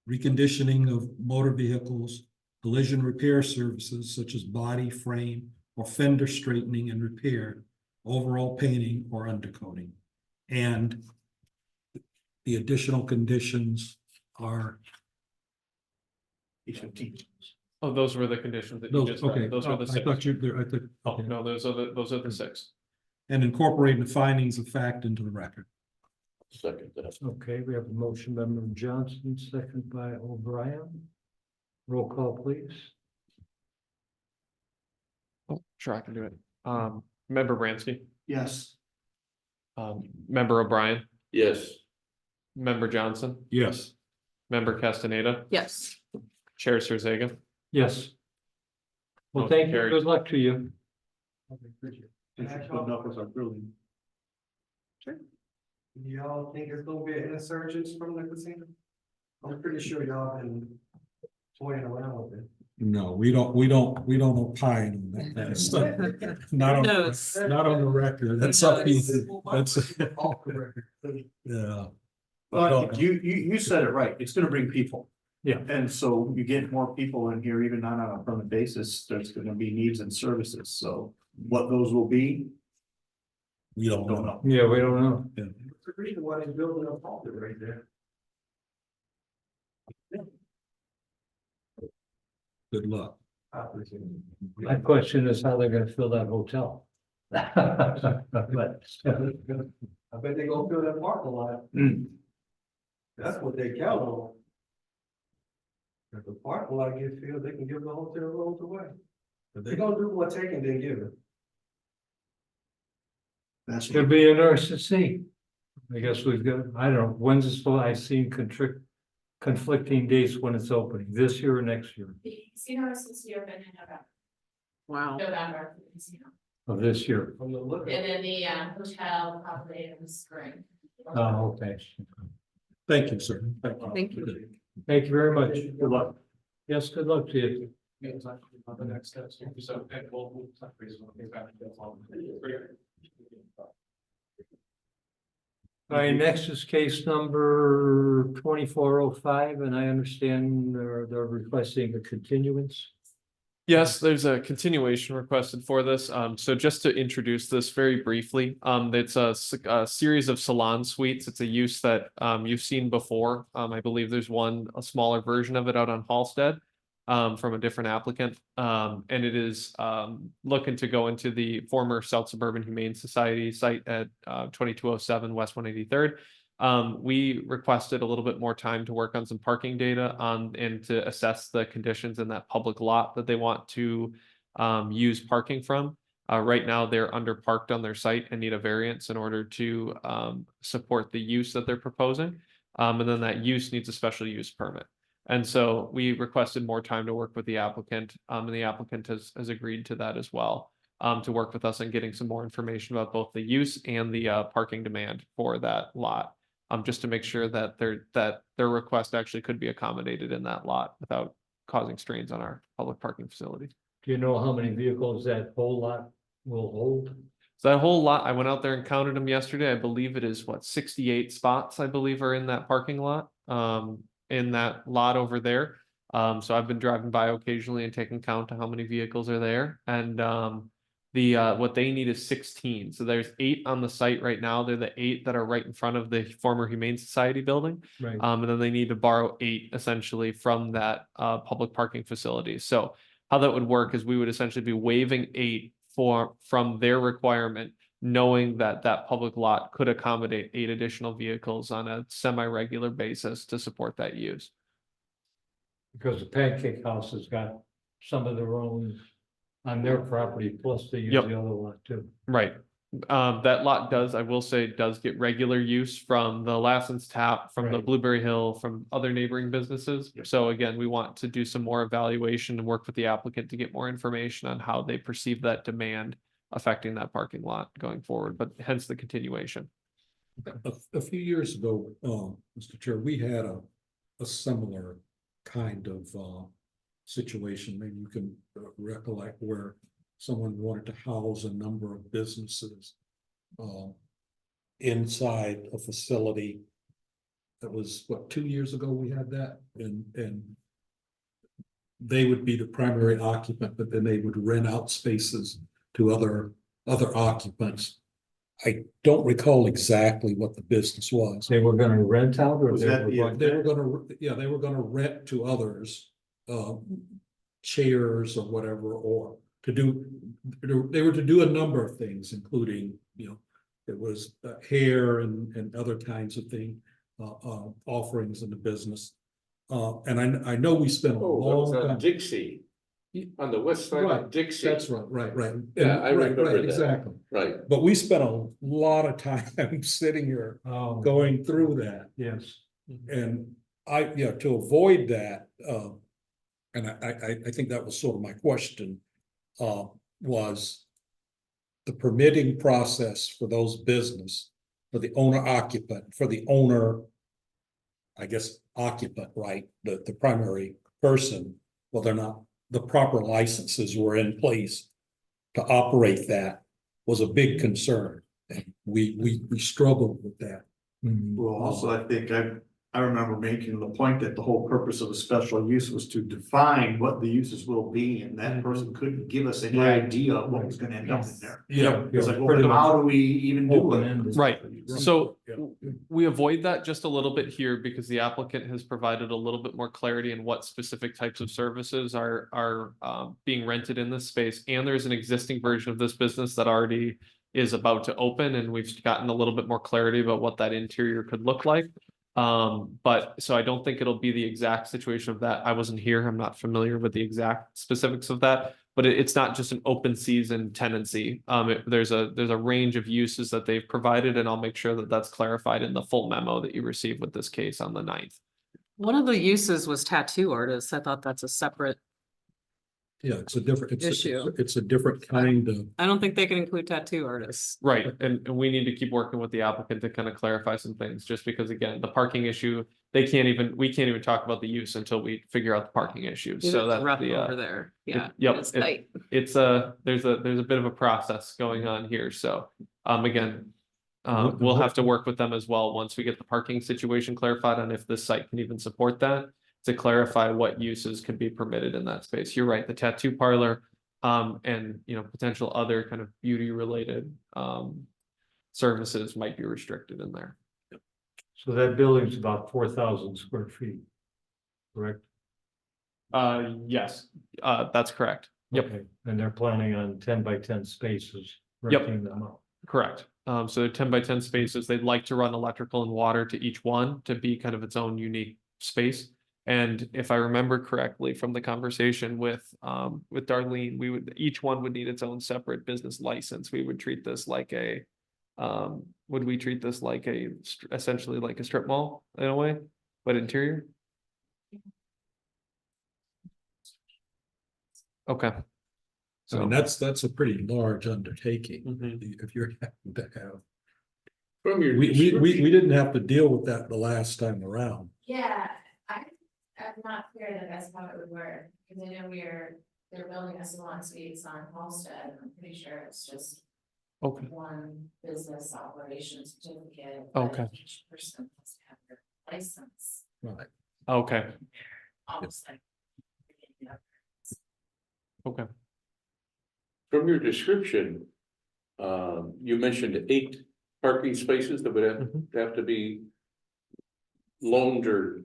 reconditioning of motor vehicles, collision repair services such as body, frame, or fender straightening and repair, overall painting or undercoating. And the additional conditions are. Oh, those were the conditions that you just Okay, read. Those were the I 6. thought you there, I think. Oh, no, those are the 6. And incorporating the findings of fact into the record. Second that. Okay, we have a motion by Member Johnson, second by O'Brien. Roll call, please. Oh, sure, I can do it. Member Bransky, Yes. member O'Brien, Yes, member Johnson, Yes. member Castaneda, Yes. Chair Surzaga. Yes. Well, Motion thank you. carries. Good luck to you. Thanks for putting up with our building. Y'all think it's gonna be an insurgence from the casino? I'm pretty sure y'all been toying around with it. No, we don't opine on that kind of stuff. Not on, Notes. not on the record. That's up to you. That's, Off the record. yeah. Well, you said it right. It's gonna bring people. Yeah. And so you get more people in here, even not on a permanent basis, there's gonna be needs and services. So what those will be, We don't don't know. know. Yeah, we don't know. It's the reason why they're building a pulpit right there. Good luck. My question is how they're gonna fill that hotel. But, I bet they gonna fill that parking lot. That's what they count on. If the parking lot gets filled, they can give the hotel rooms away. If they gonna do what taken, then give it. That's It'll be interesting to see. I guess we've got, I don't know, when's this, I've seen conflicting dates when it's opening, this year or next year The casino is this year, but in November, Wow. November, for the casino. of this year. From the look. And then the hotel probably in the spring. Oh, okay. Thank you, sir. Thank you. Thank you very much. Good luck. Yes, good luck to you. On the next steps, so, and we'll touch base when we get back to that. All right, next is case number 2405, and I understand they're requesting a continuance. Yes, there's a continuation requested for this. So just to introduce this very briefly, it's a series of salon suites. It's a use that you've seen before. I believe there's a smaller version of it out on Halsted from a different applicant. And it is looking to go into the former South Suburban Humane Society site at 2207 West 183rd. We requested a little bit more time to work on some parking data and to assess the conditions in that public lot that they want to use parking from. Right now, they're under parked on their site and need a variance in order to support the use that they're proposing. And then that use needs a special use permit. And so we requested more time to work with the applicant, and the applicant has agreed to that as well. To work with us on getting some more information about both the use and the parking demand for that lot. Just to make sure that their request actually could be accommodated in that lot without causing strains on our public parking facility. Do you know how many vehicles that whole lot will hold? So that whole lot, I went out there and counted them yesterday. I believe it is 68 spots, I believe, are in that parking lot, in that lot over there. So I've been driving by occasionally and taking count of how many vehicles are there. And what they need is 16. So there's 8 on the site right now. They're the 8 that are right in front of the former Humane Society building. Right. And then they need to borrow 8 essentially from that public parking facility. So how that would work is we would essentially be waiving 8 from their requirement, knowing that that public lot could accommodate 8 additional vehicles on a semi-regular basis to support that use. Because the Pancake House has got some of their own on their property, plus they use Yep. the other lot too. Right. That lot does, I will say, does get regular use from the Lassen's Tap, from the Right. Blueberry Hill, from other neighboring businesses. So again, we want to do some more evaluation and work with the applicant to get more information on how they perceive that demand affecting that parking lot going forward, but hence the continuation. A few years ago, Mr. Chair, we had a similar kind of situation. Maybe you can recollect where someone wanted to house a number of businesses inside a facility. That was, what, 2 years ago we had that, and they would be the primary occupant, but then they would rent out spaces to other occupants. I don't recall exactly what the business was. They were gonna rent out or Was they that were the- going? They were gonna rent to others, chairs or whatever, or to do, they were to do a number of things, including, it was hair and other kinds of offerings in the business. And I know we spent a Oh, that was long on time. Dixie. On the west side Right, of Dixie. That's right. Yeah, I Right, remember that. exactly. Right, But we spent a lot of time sitting here Oh, going through that. yes. And to avoid that, and I think that was sort of my question, was the permitting process for those business, for the owner occupant, for the owner, I guess, occupant, right, the primary person, whether or not the proper licenses were in place to operate that was a big concern. And we struggled with that. Well, also, I think I remember making the point that the whole purpose of a special use was to define what the uses will be, and that person couldn't give us any Right. idea of what was gonna end up in there. Yeah. It's like, well, Pretty then much how do we even do it? open-ended. Right. So Yeah. we avoid that just a little bit here because the applicant has provided a little bit more clarity in what specific types of services are being rented in this space. And there's an existing version of this business that already is about to open, and we've gotten a little bit more clarity about what that interior could look like. But so I don't think it'll be the exact situation of that. I wasn't here. I'm not familiar with the exact specifics of that, but it's not just an open season tenancy. There's a range of uses that they've provided, and I'll make sure that that's clarified in the full memo that you receive with this case on the 9th. One of the uses was tattoo artists. I thought that's a separate, Yeah, it's a different, Issue. it's a different kind of, I don't think they can include tattoo artists. Right, and we need to keep working with the applicant to kind of clarify some things, just because again, the parking issue, we can't even talk about the use until we figure out the parking issue, so It's that's rough the, over there. Yeah. yep, it's it- tight. it's there's a bit of a process going on here, so, again. We'll have to work with them as well, once we get the parking situation clarified on if this site can even support that. To clarify what uses can be permitted in that space. You're right, the tattoo parlor, and potential other kind of beauty related services might be restricted in there. So that building's about 4,000 square feet, correct? Yes, that's correct. Yep. Okay. And they're planning on 10 by 10 spaces, Yep. renting them out. Correct. So 10 by 10 spaces, they'd like to run electrical and water to each one to be kind of its own unique space. And if I remember correctly from the conversation with Darlene, each one would need its own separate business license. We would treat this like essentially like a strip mall in a way, but interior? Okay. I mean, that's a pretty large undertaking. Mhm. If you're having to have. from your. We didn't have to deal with that the last time around. Yeah, I'm not clear that that's how it would work, because I know they're building a salon suites on Halsted, I'm pretty sure it's just Okay. one business operation certificate. but Okay. Each person has to have their license, Right. Okay. almost like. Okay. From your description, you mentioned 8 parking spaces that would have to be loaned or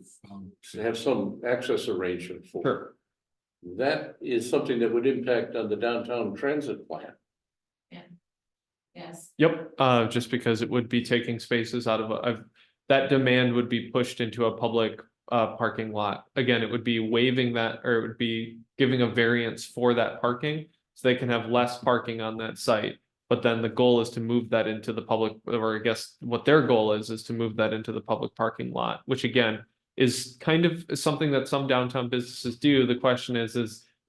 have some access arrangement for. Sure. That is something that would impact on the downtown transit plan. Yes, Yep, just because it would be taking spaces out of that demand would be pushed into a public parking lot. Again, it would be waiving that, or it would be giving a variance for that parking. So they can have less parking on that site, but then the goal is to move that into the public, or I guess what their goal is to move that into the public parking lot, which again. Is kind of something that some downtown businesses do. The question is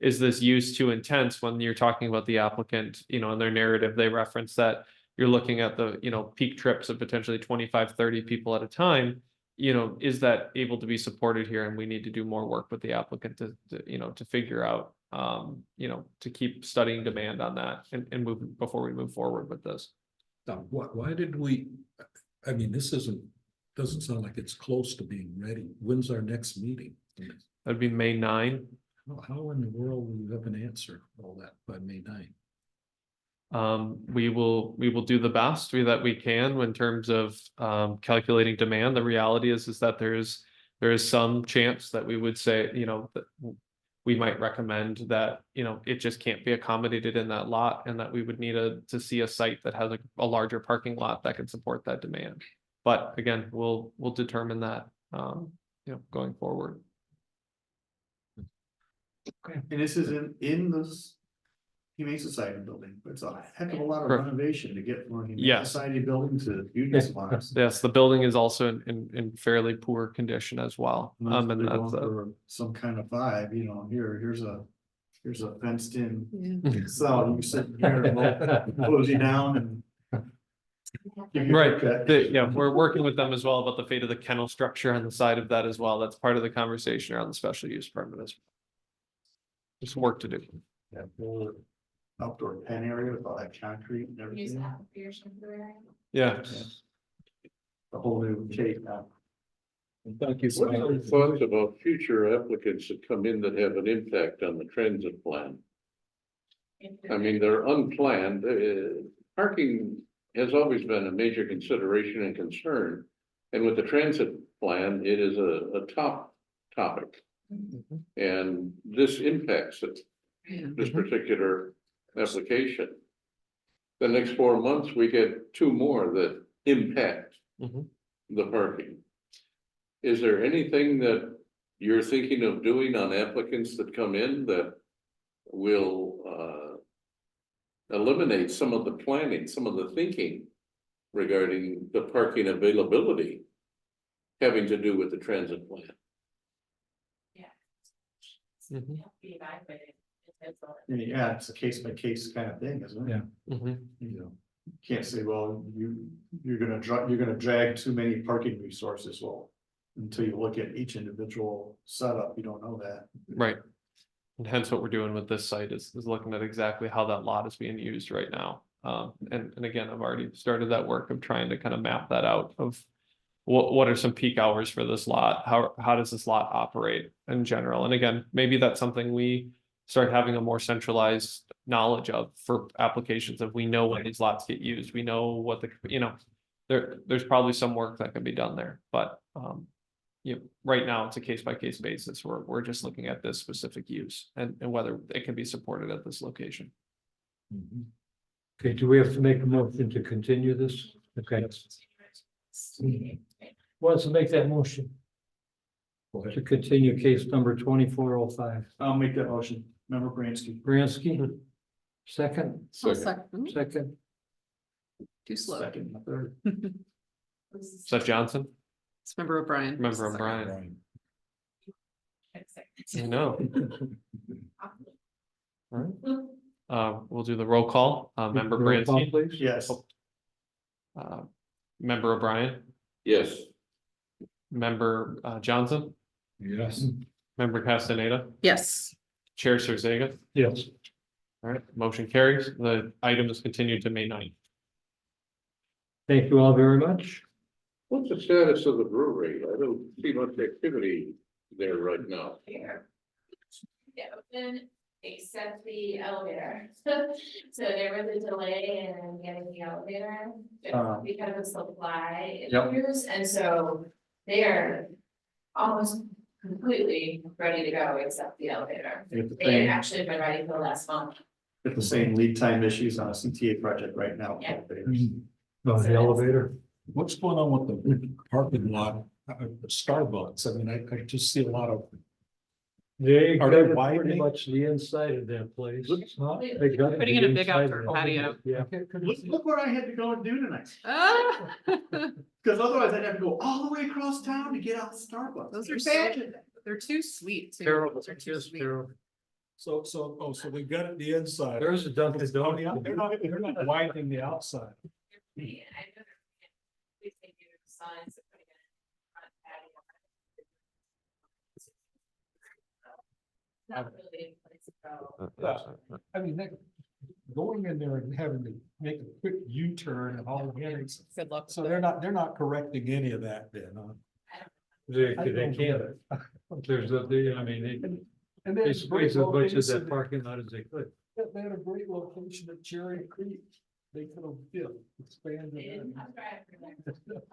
this use too intense when you're talking about the applicant, in their narrative, they reference that you're looking at the, peak trips of potentially 25, 30 people at a time. Is that able to be supported here? And we need to do more work with the applicant to figure out, to keep studying demand on that and move before we move forward with this. Now, why did I mean, doesn't sound like it's close to being ready. When's our next meeting? That'd be May 9. How in the world will you have an answer for all that by May 9? We will do the best that we can in terms of calculating demand. The reality is that there is some chance that we would say, that we might recommend that, it just can't be accommodated in that lot and that we would need to see a site that has a larger parking lot that can support that demand. But again, we'll determine that, going forward. And this is in this Humane Society building, but it's a heck of a lot of Correct. renovation to get from a Humane Yes. Society building to Union Spots. Yes, the building is also in fairly poor condition as well. And They're that's, going for some kind of vibe, here's a fenced in cell, you sit here and we'll close you down and. give you a right, haircut. yeah, we're working with them as well about the fate of the kennel structure on the side of that as well. That's part of the conversation around the special use permit as well. There's some work to do. Yeah, full outdoor pen area with all that concrete and Use everything, that for your shampoo area. Yeah, the whole new shape now. Thank you. What are your thoughts about future applicants that come in that have an impact on the transit plan? I mean, they're unplanned, parking has always been a major consideration and concern. And with the transit plan, it is a top topic. And this impacts it, this particular application. The next 4 months, we get 2 more that impact Mhm. the parking. Is there anything that you're thinking of doing on applicants that come in that will eliminate some of the planning, some of the thinking regarding the parking availability having to do with the transit plan? Mhm. Be evaluated. And yeah, it's a case by case kind of thing, isn't it? Yeah. Mhm. You can't say, well, you're gonna drag too many parking resources, well. Until you look at each individual setup, you don't know that. Right. And hence what we're doing with this site is looking at exactly how that lot is being used right now. And again, I've already started that work of trying to kind of map that out of what are some peak hours for this lot? How does this lot operate in general? And again, maybe that's something we start having a more centralized knowledge of for applications of we know when these lots get used. We know what there's probably some work that can be done there, but right now it's a case by case basis. We're just looking at this specific use and whether it can be supported at this location. Okay, do we have to make a motion to continue this? Okay, wants to make that motion? To continue case number 2405. I'll make that motion, member Bransky. Bransky, second, Second. second, Too slow. Second, third. Is that Johnson? It's member O'Brien. Member O'Brien? I know. We'll do the roll call. Member roll call, Bransky, please. Yes, member O'Brien, Yes, member Johnson, Yes. member Castaneda, Yes. Chair Sirzaga. Yes. All right, motion carries. The item is continued to May 9th. Thank you all very much. what's the status of the brewery? I don't see much activity there right now. Here. Yeah, open except the elevator. So there was a delay in getting the elevator because of supply Yep. issues, and so they are almost completely ready to go except the elevator. Get the They same, had actually been ready for the last month. get the same lead time issues on a CTA project right now. Yeah. Oh, the elevator. What's going on with the parking lot, Starbucks? I mean, I just see a lot of. They Are they covered pretty widening? much the inside of that place. Looks not. They gutted Putting the in a big inside outdoor of it. patio. Yeah. Look what I had to go and do tonight, Ah. because otherwise I'd have to go all the way across town to get out to Starbucks. Those are It's so- bad. They're too sweet. too. Terrible, Those are too just sweet. terrible. So they got it the inside. There's a Dunkin' They're Donuts. not widening the outside. I know they're- we think you have signs of putting it in front patio. Not really a place to go. I mean, going in there and having to make a quick U-turn and all the headaches. Good luck. So they're not correcting any of that then, huh? They can't. There's I mean, And they then squeeze as much of that parking lot as they could. They had a great location at Cherry Creek. They could have expanded. They didn't have drive for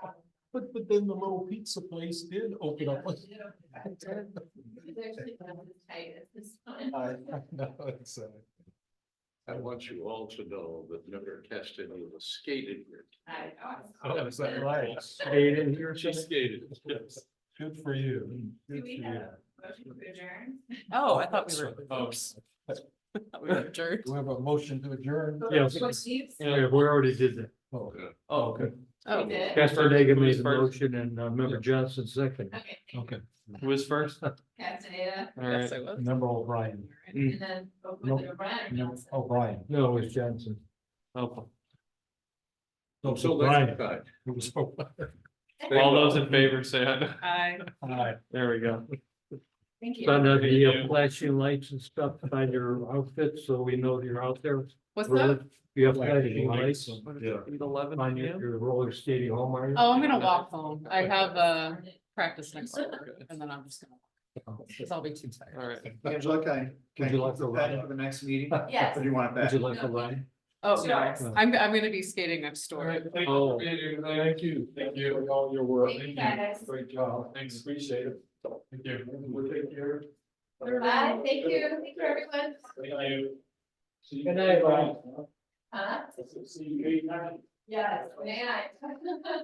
that. But then the little pizza place did open up. It's actually not as tight as this one. know, it's, I want you all to know that Member Keston is a skated rink. I Oh, is that right? Stayed in here. She skated, yes. Good for you. Do we have a motion to adjourn? Oh, I thought we were. Oh. Oops. I thought we were adjourned. Do we have a motion to adjourn? Yes. Yeah, we already did that. Oh, Oh, okay. Oh, We did? Castaneda Who made was the first? motion and Member Johnson second. Okay. okay. Who was first? Castaneda, All yes, right. I was. Member O'Brien. and then was it O'Brien or Johnson? O'Brien. No, it was Johnson. Oh. So Brian. that's fine. It was O'Brien. All those in favor say aye. Hi. Aye. There we go. Thank you. Found out Thank the you. flashing lights and stuff on your outfit, so we know you're out there. What's Really? that? You have flashing lights Yeah. 11 on your roller skating home, are you? Oh, I'm gonna walk home. I have practice next week and then I'm just gonna, cause I'll be too tired. All right. Angela, can Would you like to that ride? for the next meeting? Yes. Or do you want it Would back? you like to ride? Oh, Sure. no, I'm gonna be skating next All door. right, thank you Oh. for being here. Thank you. Thank you for all your work. Thank you, guys. Great job. Thanks. Appreciate it. Thank you. We'll take care. Bye, thank you, everyone. Thank you. See you. Good night, Brian. Huh? See you 8 night. Yes, good night.